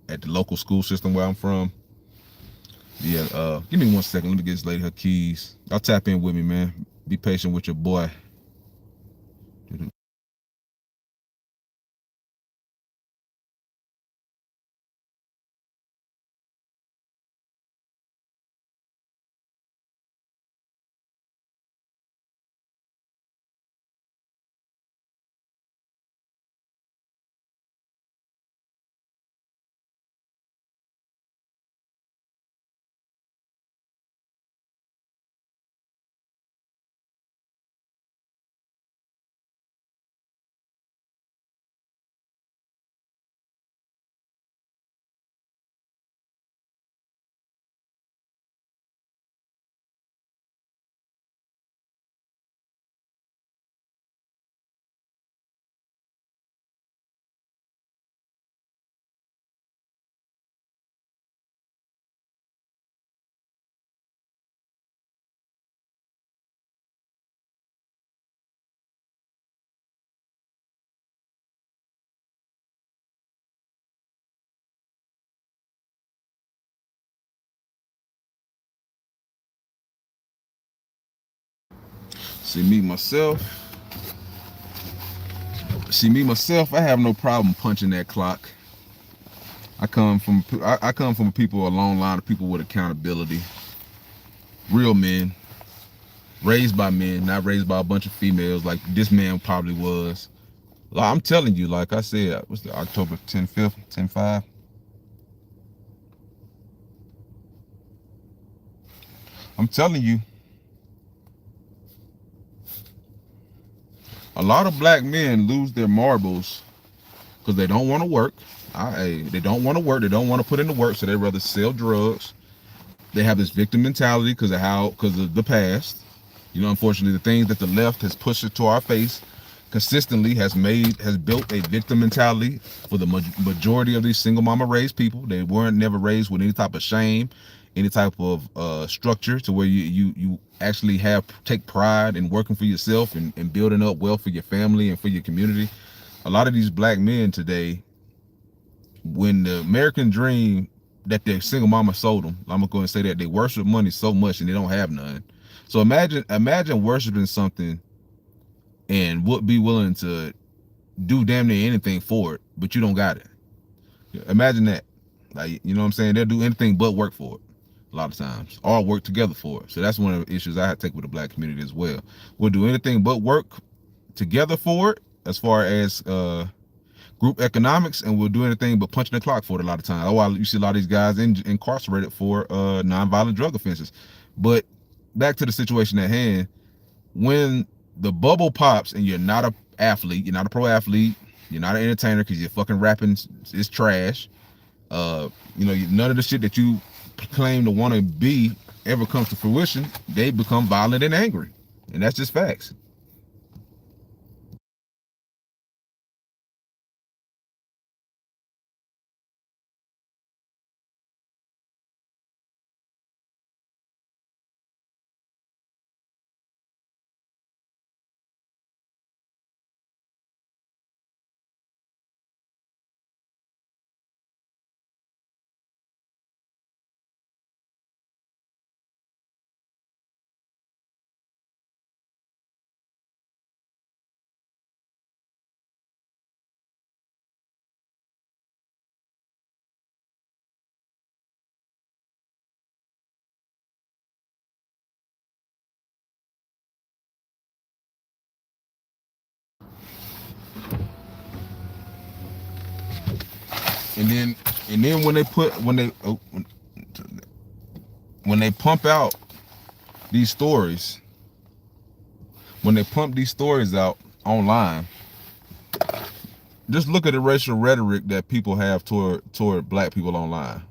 S1: at the local school system where I'm from. Yeah, give me 1 second. Let me get this lady her keys. Y'all tap in with me, man. Be patient with your boy. See me myself, I have no problem punching that clock. I come from people, a long line of people with accountability, real men, raised by men, not raised by a bunch of females like this man probably was. I'm telling you, like I said, what's the October 10th, 10/5? I'm telling you, a lot of black men lose their marbles because they don't want to work. They don't want to work. They don't want to put in the work, so they rather sell drugs. They have this victim mentality because of the past. You know, unfortunately, the things that the left has pushed it to our face consistently has built a victim mentality for the majority of these single mama raised people. They weren't never raised with any type of shame, any type of structure to where you actually take pride in working for yourself and building up wealth for your family and for your community. A lot of these black men today, when the American dream that their single mama sold them, I'm gonna go and say that they worship money so much and they don't have none. So imagine worshiping something and would be willing to do damn near anything for it, but you don't got it. Imagine that. Like, you know what I'm saying? They'll do anything but work for it a lot of times, or work together for it. So that's one of the issues I have to take with the black community as well. We'll do anything but work together for it as far as group economics, and we'll do anything but punching the clock for it a lot of times. That's why you see a lot of these guys incarcerated for nonviolent drug offenses. But back to the situation at hand, when the bubble pops and you're not an athlete, you're not a pro athlete, you're not an entertainer because you're fucking rapping is trash. None of the shit that you claim to want to be ever comes to fruition. They become violent and angry, and that's just facts. And then when they pump out these stories, when they pump these stories out online, just look at the racial rhetoric that people have toward black people online.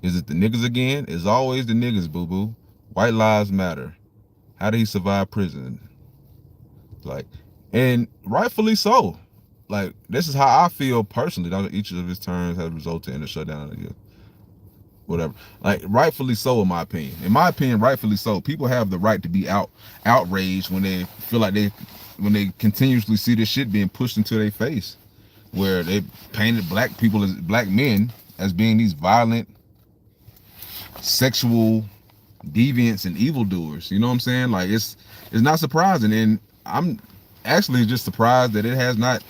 S1: Is it the niggas again? It's always the niggas, boo-boo. White lives matter. How did he survive prison? Like, and rightfully so. Like, this is how I feel personally. Each of his terms has resulted in the shutdown of the whatever. Like, rightfully so, in my opinion. In my opinion, rightfully so. People have the right to be outraged when they feel like when they continuously see this shit being pushed into their face, where they painted black people as black men as being these violent, sexual deviants and evildoers. You know what I'm saying? Like, it's not surprising, and I'm actually just surprised that it has not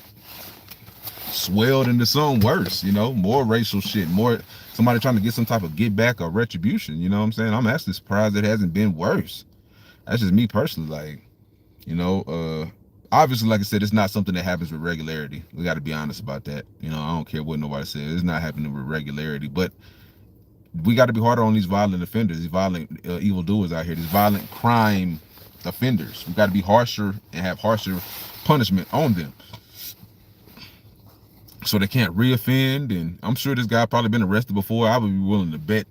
S1: swelled into something worse, more racial shit, more somebody trying to get some type of get back or retribution. You know what I'm saying? I'm actually surprised it hasn't been worse. That's just me personally. Like, obviously, like I said, it's not something that happens with regularity. We got to be honest about that. I don't care what nobody says. It's not happening with regularity, but we got to be harder on these violent offenders, these violent evildoers out here, these violent crime offenders. We got to be harsher and have harsher punishment on them, so they can't reoffend. And I'm sure this guy probably been arrested before. I would be willing to bet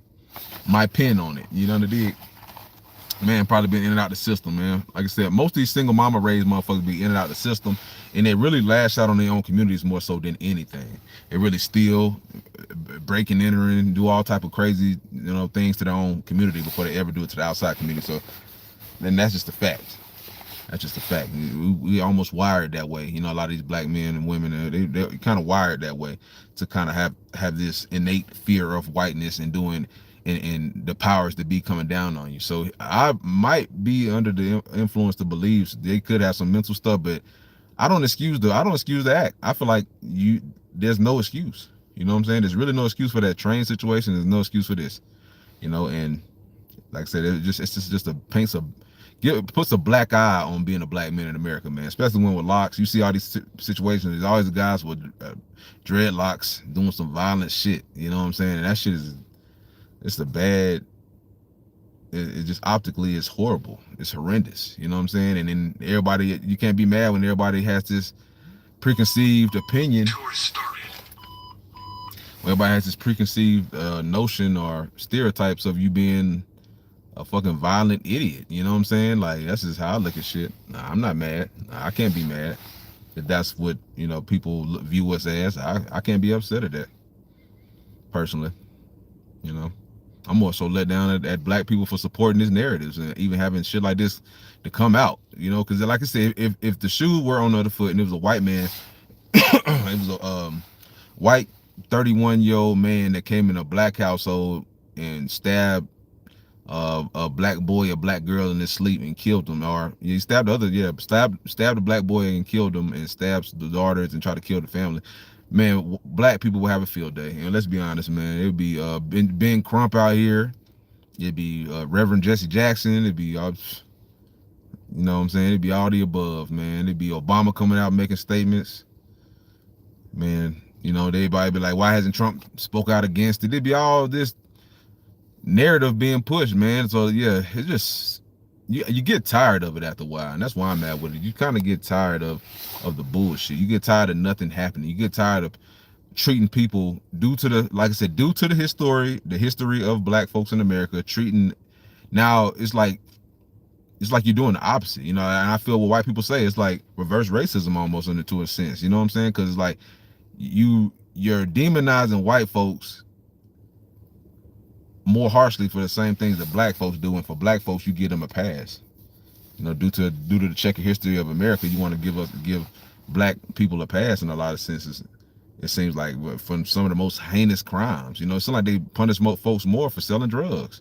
S1: my pen on it. You know what I did? Man, probably been in and out the system, man. Like I said, most of these single mama raised motherfuckers be in and out the system, and they really lash out on their own communities more so than anything. They really steal, break and enter and do all type of crazy, things to their own community before they ever do it to the outside community. So then that's just a fact. That's just a fact. We almost wired that way. A lot of these black men and women, they're kind of wired that way to kind of have this innate fear of whiteness and doing and the powers that be coming down on you. So I might be under the influence to believe they could have some mental stuff, but I don't excuse the act. I feel like there's no excuse. You know what I'm saying? There's really no excuse for that train situation. There's no excuse for this. You know, and like I said, it's just puts a black eye on being a black man in America, man. Especially when with locks, you see all these situations. There's always the guys with dreadlocks doing some violent shit. You know what I'm saying? And that shit it's a bad. It just optically is horrible. It's horrendous. You know what I'm saying? And then everybody, you can't be mad when everybody has this preconceived opinion. Everybody has this preconceived notion or stereotypes of you being a fucking violent idiot. You know what I'm saying? Like, that's just how I look at shit. Nah, I'm not mad. Nah, I can't be mad if that's what, you know, people view us as. I can't be upset at that, personally. You know, I'm more so let down at black people for supporting these narratives and even having shit like this to come out. You know, because like I said, if the shoe were on the other foot and it was a white man, it was a white 31-year-old man that came in a black household and stabbed a black boy, a black girl in his sleep and killed them, or he stabbed stabbed a black boy and killed them, and stabs the daughters and tried to kill the family. Man, black people will have a field day. And let's be honest, man, it would be Ben Crump out here. It'd be Reverend Jesse Jackson. It'd be you know what I'm saying? It'd be all the above, man. It'd be Obama coming out making statements. Man, you know, everybody be like, why hasn't Trump spoke out against it? It'd be all this narrative being pushed, man. So yeah, it's just you get tired of it after a while, and that's why I'm at with it. You kind of get tired of the bullshit. You get tired of nothing happening. You get tired of treating people due to the history of black folks in America. Now it's like you're doing the opposite, you know. And I feel what white people say, it's like reverse racism almost to a sense. You know what I'm saying? Because it's like you're demonizing white folks more harshly for the same things that black folks do, and for black folks you give them a pass. You know, due to the checkered history of America, you want to give black people a pass in a lot of senses. It seems like from some of the most heinous crimes. You know, it's like they punish folks more for selling drugs.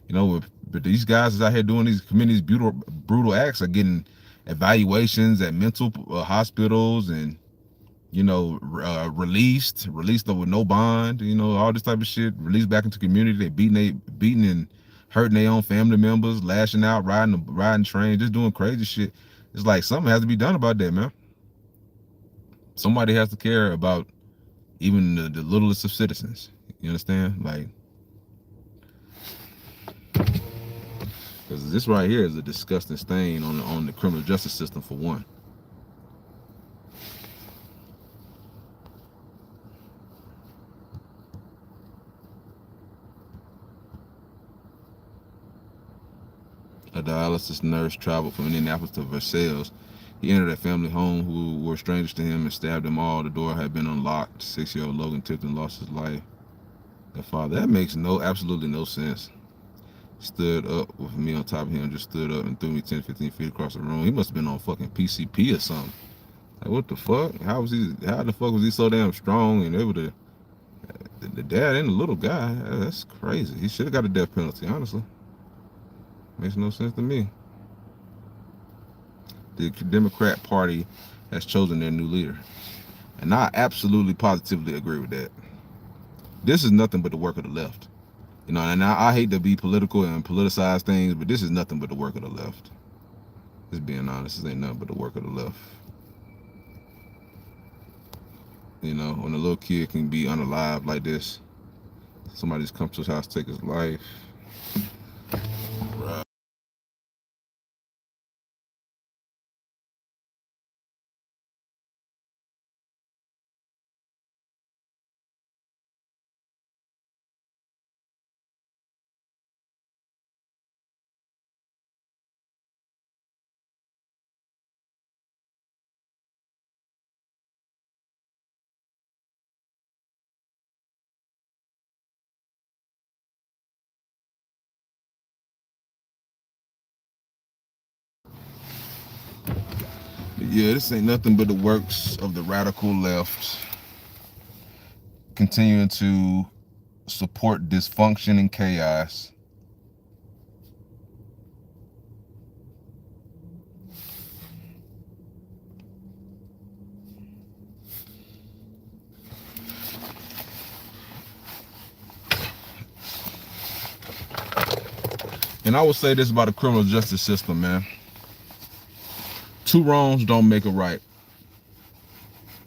S1: You know, but these guys is out here committing these brutal acts are getting evaluations at mental hospitals, and you know, released with no bond, you know, all this type of shit, released back into community. They beating and hurting their own family members, lashing out, riding trains, just doing crazy shit. It's like something has to be done about that, man. Somebody has to care about even the littlest of citizens. You understand? Like, because this right here is a disgusting stain on the criminal justice system, for one. A dialysis nurse traveled from Indianapolis to Versailles. He entered a family home who were strangers to him and stabbed them all. The door had been unlocked. 6-year-old Logan Tipton lost his life. The father, that makes absolutely no sense. Stood up with me on top of him, just stood up and threw me 10, 15 feet across the room. He must have been on fucking PCP or something. Like, what the fuck? How the fuck was he so damn strong and able to, the dad and the little guy? That's crazy. He should have got a death penalty, honestly. Makes no sense to me. The Democrat Party has chosen their new leader. And I absolutely positively agree with that. This is nothing but the work of the left. You know, and I hate to be political and politicize things, but this is nothing but the work of the left. Just being honest, this ain't nothing but the work of the left. You know, when a little kid can be unalive like this, somebody's come to his house, take his life. Right. Yeah, this ain't nothing but the works of the radical left continuing to support dysfunction and chaos. And I will say this about the criminal justice system, man. 2 wrongs don't make a right.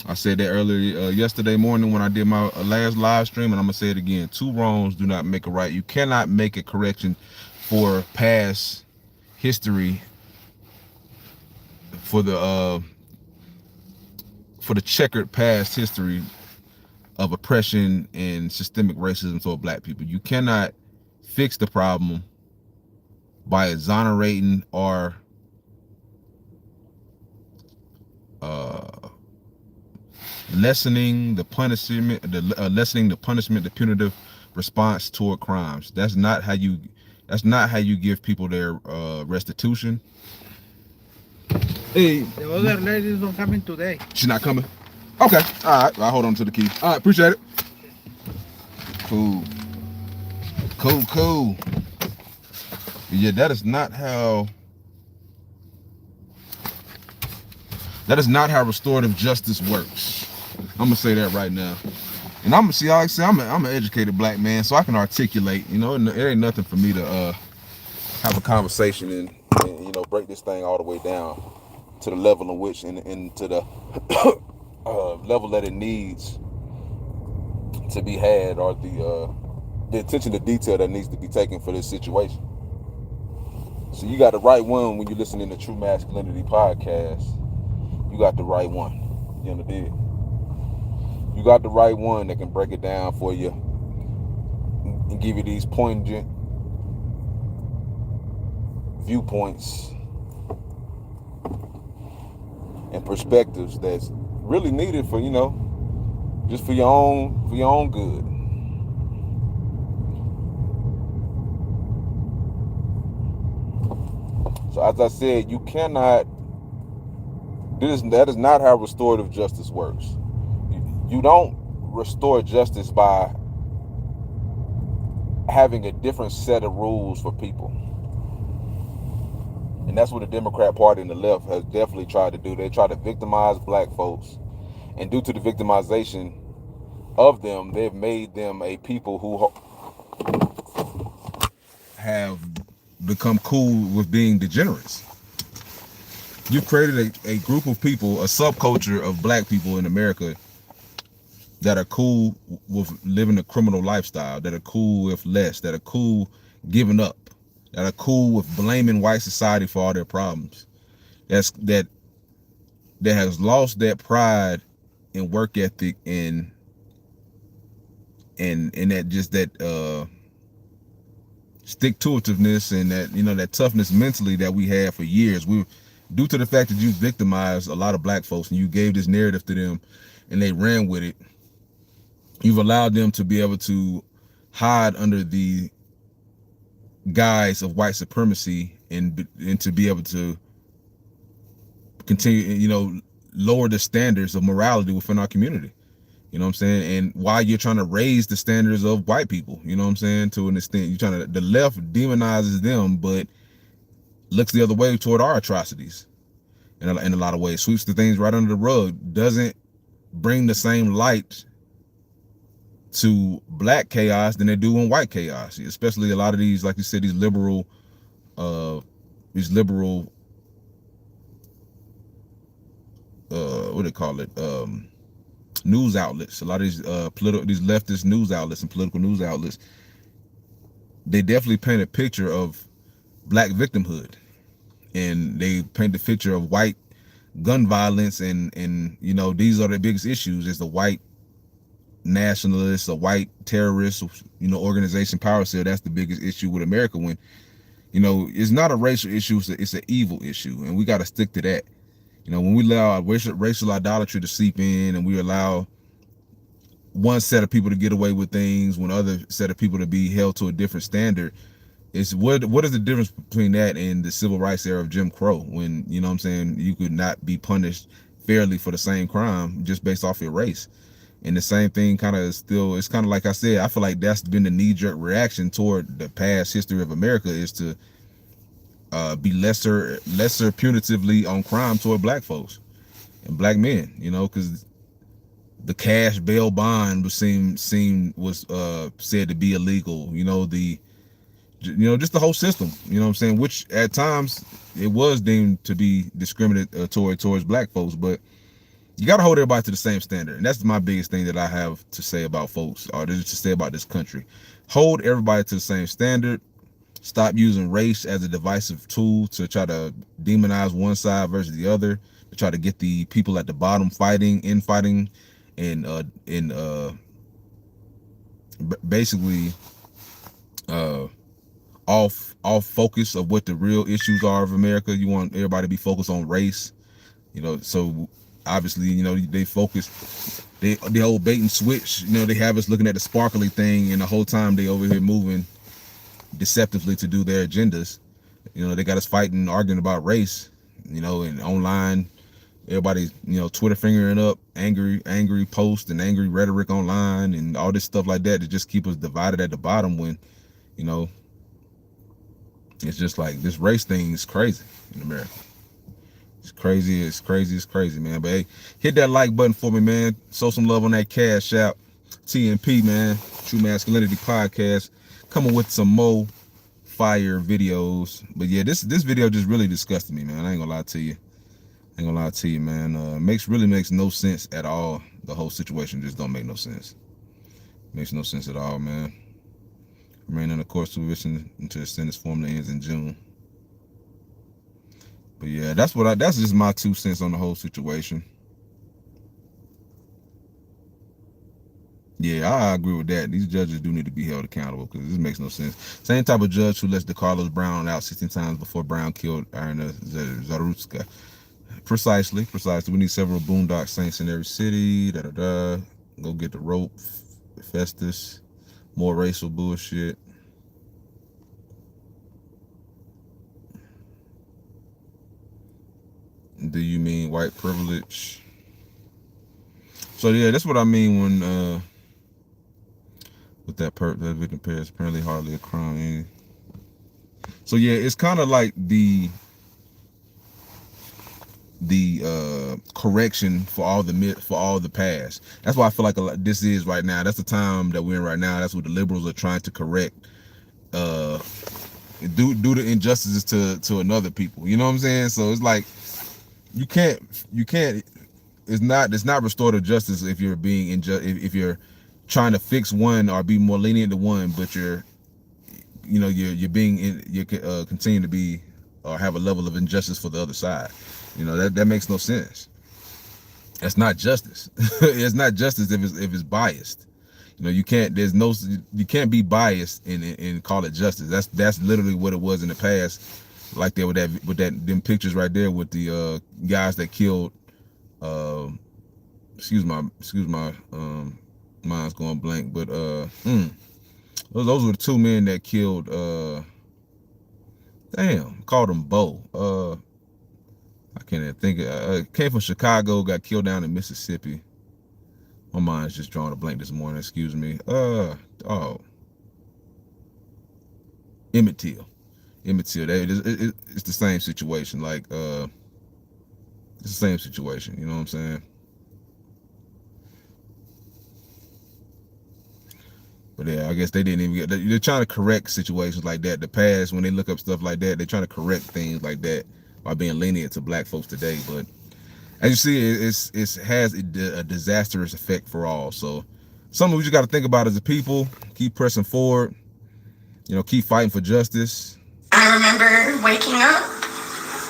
S1: I said that earlier yesterday morning when I did my last live stream, and I'm gonna say it again. 2 wrongs do not make a right. You cannot make a correction for past history, for the checkered past history of oppression and systemic racism toward black people. You cannot fix the problem by exonerating or lessening the punishment, the punitive response toward crimes. That's not how you give people their restitution. Hey,
S13: the other ladies don't coming today.
S1: She's not coming. Okay, all right. I'll hold on to the key. All right, appreciate it. Cool. Yeah, that is not how restorative justice works. I'm gonna say that right now. And I'm gonna see, like I say, I'm an educated black man, so I can articulate. You know, it ain't nothing for me to have a conversation and break this thing all the way down to the level in which and to the level that it needs to be had, or the attention to detail that needs to be taken for this situation. So you got the right one when you're listening to True Masculinity Podcast. You got the right one. You understand? You got the right one that can break it down for you and give you these poignant viewpoints and perspectives that's really needed for, just for your own good. So as I said, you cannot, that is not how restorative justice works. You don't restore justice by having a different set of rules for people. And that's what the Democrat Party and the left has definitely tried to do. They try to victimize black folks. And due to the victimization of them, they've made them a people who have become cool with being degenerates. You've created a group of people, a subculture of black people in America that are cool with living a criminal lifestyle, that are cool with less, that are cool giving up, that are cool with blaming white society for all their problems. That has lost that pride and work ethic and that stick-to-itiveness and that toughness mentally that we had for years. Due to the fact that you victimized a lot of black folks and you gave this narrative to them and they ran with it, you've allowed them to be able to hide under the guise of white supremacy and to be able to continue, lower the standards of morality within our community. You know what I'm saying? And while you're trying to raise the standards of white people, you know what I'm saying? To an extent, the left demonizes them, but looks the other way toward our atrocities in a lot of ways, sweeps the things right under the rug, doesn't bring the same light to black chaos than they do in white chaos, especially a lot of these, like you said, these liberal what do they call it, news outlets. A lot of these these leftist news outlets and political news outlets, they definitely paint a picture of black victimhood, and they paint the picture of white gun violence, and these are the biggest issues, is the white nationalists, a white terrorist, organization, power cell. That's the biggest issue with America, when it's not a racial issue, it's an evil issue, and we got to stick to that. When we allow racial idolatry to seep in, and we allow one set of people to get away with things when other set of people to be held to a different standard, it's what is the difference between that and the civil rights era of Jim Crow, when you could not be punished fairly for the same crime just based off your race? And the same thing kind of still, it's kind of like I said, I feel like that's been the knee-jerk reaction toward the past history of America, is to be lesser punitively on crime toward black folks and black men, you know, because the cash bail bond was said to be illegal, you know, just the whole system, you know what I'm saying, which at times it was deemed to be discriminatory towards black folks. But you got to hold everybody to the same standard, and that's my biggest thing that I have to say about folks, or to say about this country. Hold everybody to the same standard. Stop using race as a divisive tool to try to demonize one side versus the other, to try to get the people at the bottom fighting, and basically off focus of what the real issues are of America. You want everybody to be focused on race, you know. So obviously, you know, they focus, the whole bait and switch, you know, they have us looking at the sparkly thing, and the whole time they over here moving deceptively to do their agendas. You know, they got us fighting, arguing about race, you know, and online everybody, you know, Twitter fingering up angry posts and angry rhetoric online and all this stuff like that to just keep us divided at the bottom, when, you know, it's just like this race thing is crazy in America. It's crazy, man. But hey, hit that like button for me, man. Show some love on that Cash App. TMP, man. True Masculinity Podcast. Coming with some more fire videos. But yeah, this video just really disgusted me, man. I ain't gonna lie to you. Man. Really makes no sense at all. The whole situation just don't make no sense. Makes no sense at all, man. Remain in the course of supervision until the sentence formally ends in June. But yeah, that's just my 2 cents on the whole situation. Yeah, I agree with that. These judges do need to be held accountable, because this makes no sense. Same type of judge who lets DeCarlos Brown out 16 times before Brown killed Irina Zarutska. Precisely. We need several Boondock Saints in every city. Go get the rope. Festus. More racial bullshit. Do you mean white privilege? So yeah, that's what I mean when with that victim pairs apparently hardly a crime. So yeah, it's kind of like the correction for all the past. That's why I feel like this is right now. That's the time that we're in right now. That's what the liberals are trying to correct. Do the injustices to another people. You know what I'm saying? So it's like you can't. It's not restorative justice if you're being if you're trying to fix one or be more lenient to one, but you're continue to be or have a level of injustice for the other side. You know, that makes no sense. That's not justice. It's not justice if it's biased. You know, you can't be biased and call it justice. That's literally what it was in the past. Like there with them pictures right there with the guys that killed excuse my mind's going blank, but those were the 2 men that killed called him Bo. I can't even think. Came from Chicago, got killed down in Mississippi. My mind's just drawing a blank this morning. Excuse me. Emmett Till. It's the same situation. Like it's the same situation. You know what I'm saying? But yeah, I guess they didn't even get. They're trying to correct situations like that. The past, when they look up stuff like that, they're trying to correct things like that by being lenient to black folks today. But as you see, it has a disastrous effect for all. So something we just got to think about as a people. Keep pressing forward. You know, keep fighting for justice.
S11: I remember waking up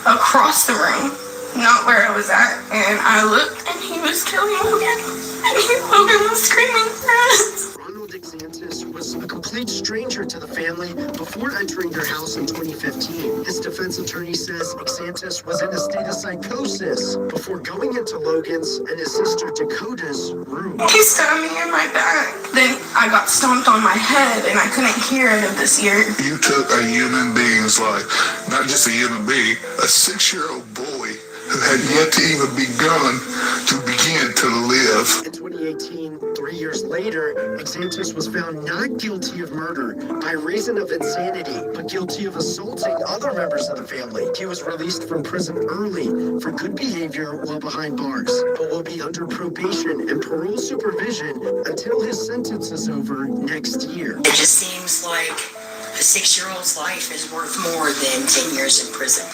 S11: across the room, not where I was at, and I looked and he was killing Logan. And Logan was screaming for us.
S14: Ronald Exantus was a complete stranger to the family before entering their house in 2015. His defense attorney says Exantus was in a state of psychosis before going into Logan's and his sister Dakota's room.
S11: He stabbed me in my back. Then I got stomped on my head and I couldn't hear end of this year.
S4: You took a human being's life, not just a human being, a 6-year-old boy who had yet to even begun to begin to live.
S14: In 2018, 3 years later, Exantus was found not guilty of murder by reason of insanity, but guilty of assaulting other members of the family. He was released from prison early for good behavior while behind bars, but will be under probation and parole supervision until his sentence is over next year.
S10: It just seems like a 6-year-old's life is worth more than 10 years in prison.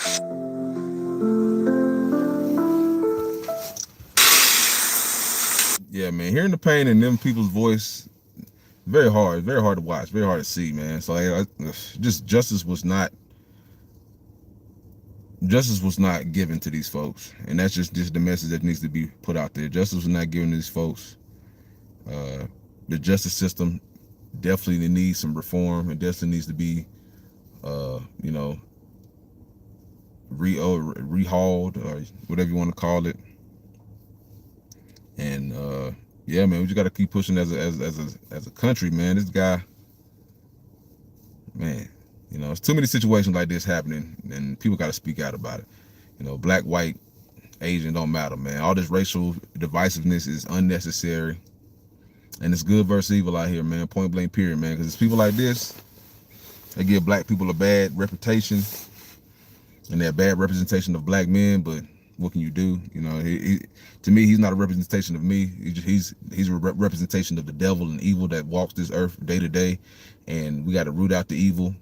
S1: Yeah, man, hearing the pain in them people's voice, very hard to watch, very hard to see, man. So just justice was not given to these folks, and that's just the message that needs to be put out there. Justice was not given to these folks. The justice system definitely needs some reform. It definitely needs to be, you know, rehauled or whatever you want to call it. And yeah, man, we just got to keep pushing as a country, man. This guy, man, you know, it's too many situations like this happening, and people got to speak out about it. You know, black, white, Asian, don't matter, man. All this racial divisiveness is unnecessary, and it's good versus evil out here, man. Point blank, period, man. Because it's people like this, they give black people a bad reputation, and they're a bad representation of black men. But what can you do? You know, to me, he's not a representation of me. He's a representation of the devil and evil that walks this earth day to day, and we got to root out the evil.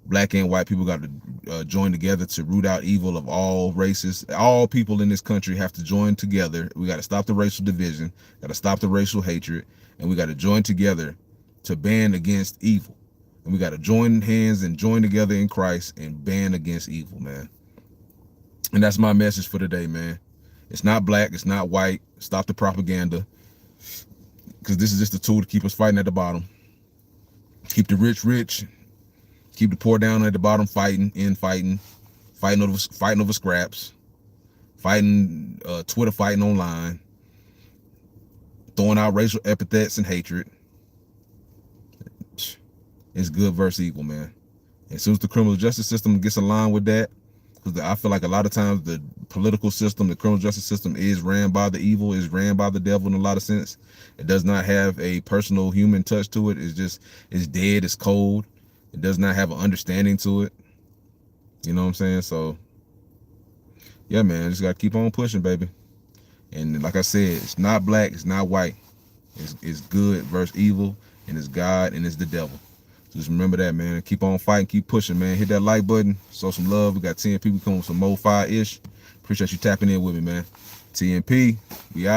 S1: Black and white people got to join together to root out evil of all races. All people in this country have to join together. We got to stop the racial division, got to stop the racial hatred, and we got to join together to ban against evil. And we got to join hands and join together in Christ and ban against evil, man. And that's my message for today, man. It's not black, it's not white. Stop the propaganda, because this is just a tool to keep us fighting at the bottom. Keep the rich rich, keep the poor down at the bottom, fighting over scraps, fighting Twitter, fighting online, throwing out racial epithets and hatred. It's good versus evil, man. As soon as the criminal justice system gets aligned with that, because I feel like a lot of times the political system, the criminal justice system, is ran by the evil, is ran by the devil in a lot of sense. It does not have a personal human touch to it. It's dead, it's cold. It does not have an understanding to it. You know what I'm saying? So yeah, man, just gotta keep on pushing, baby. And like I said, it's not black, it's not white. It's good versus evil, and it's God and it's the devil. Just remember that, man. Keep on fighting, keep pushing, man. Hit that like button, show some love. We got 10 people coming with some more fire-ish. Appreciate you tapping in with me, man. TNP, we out of here.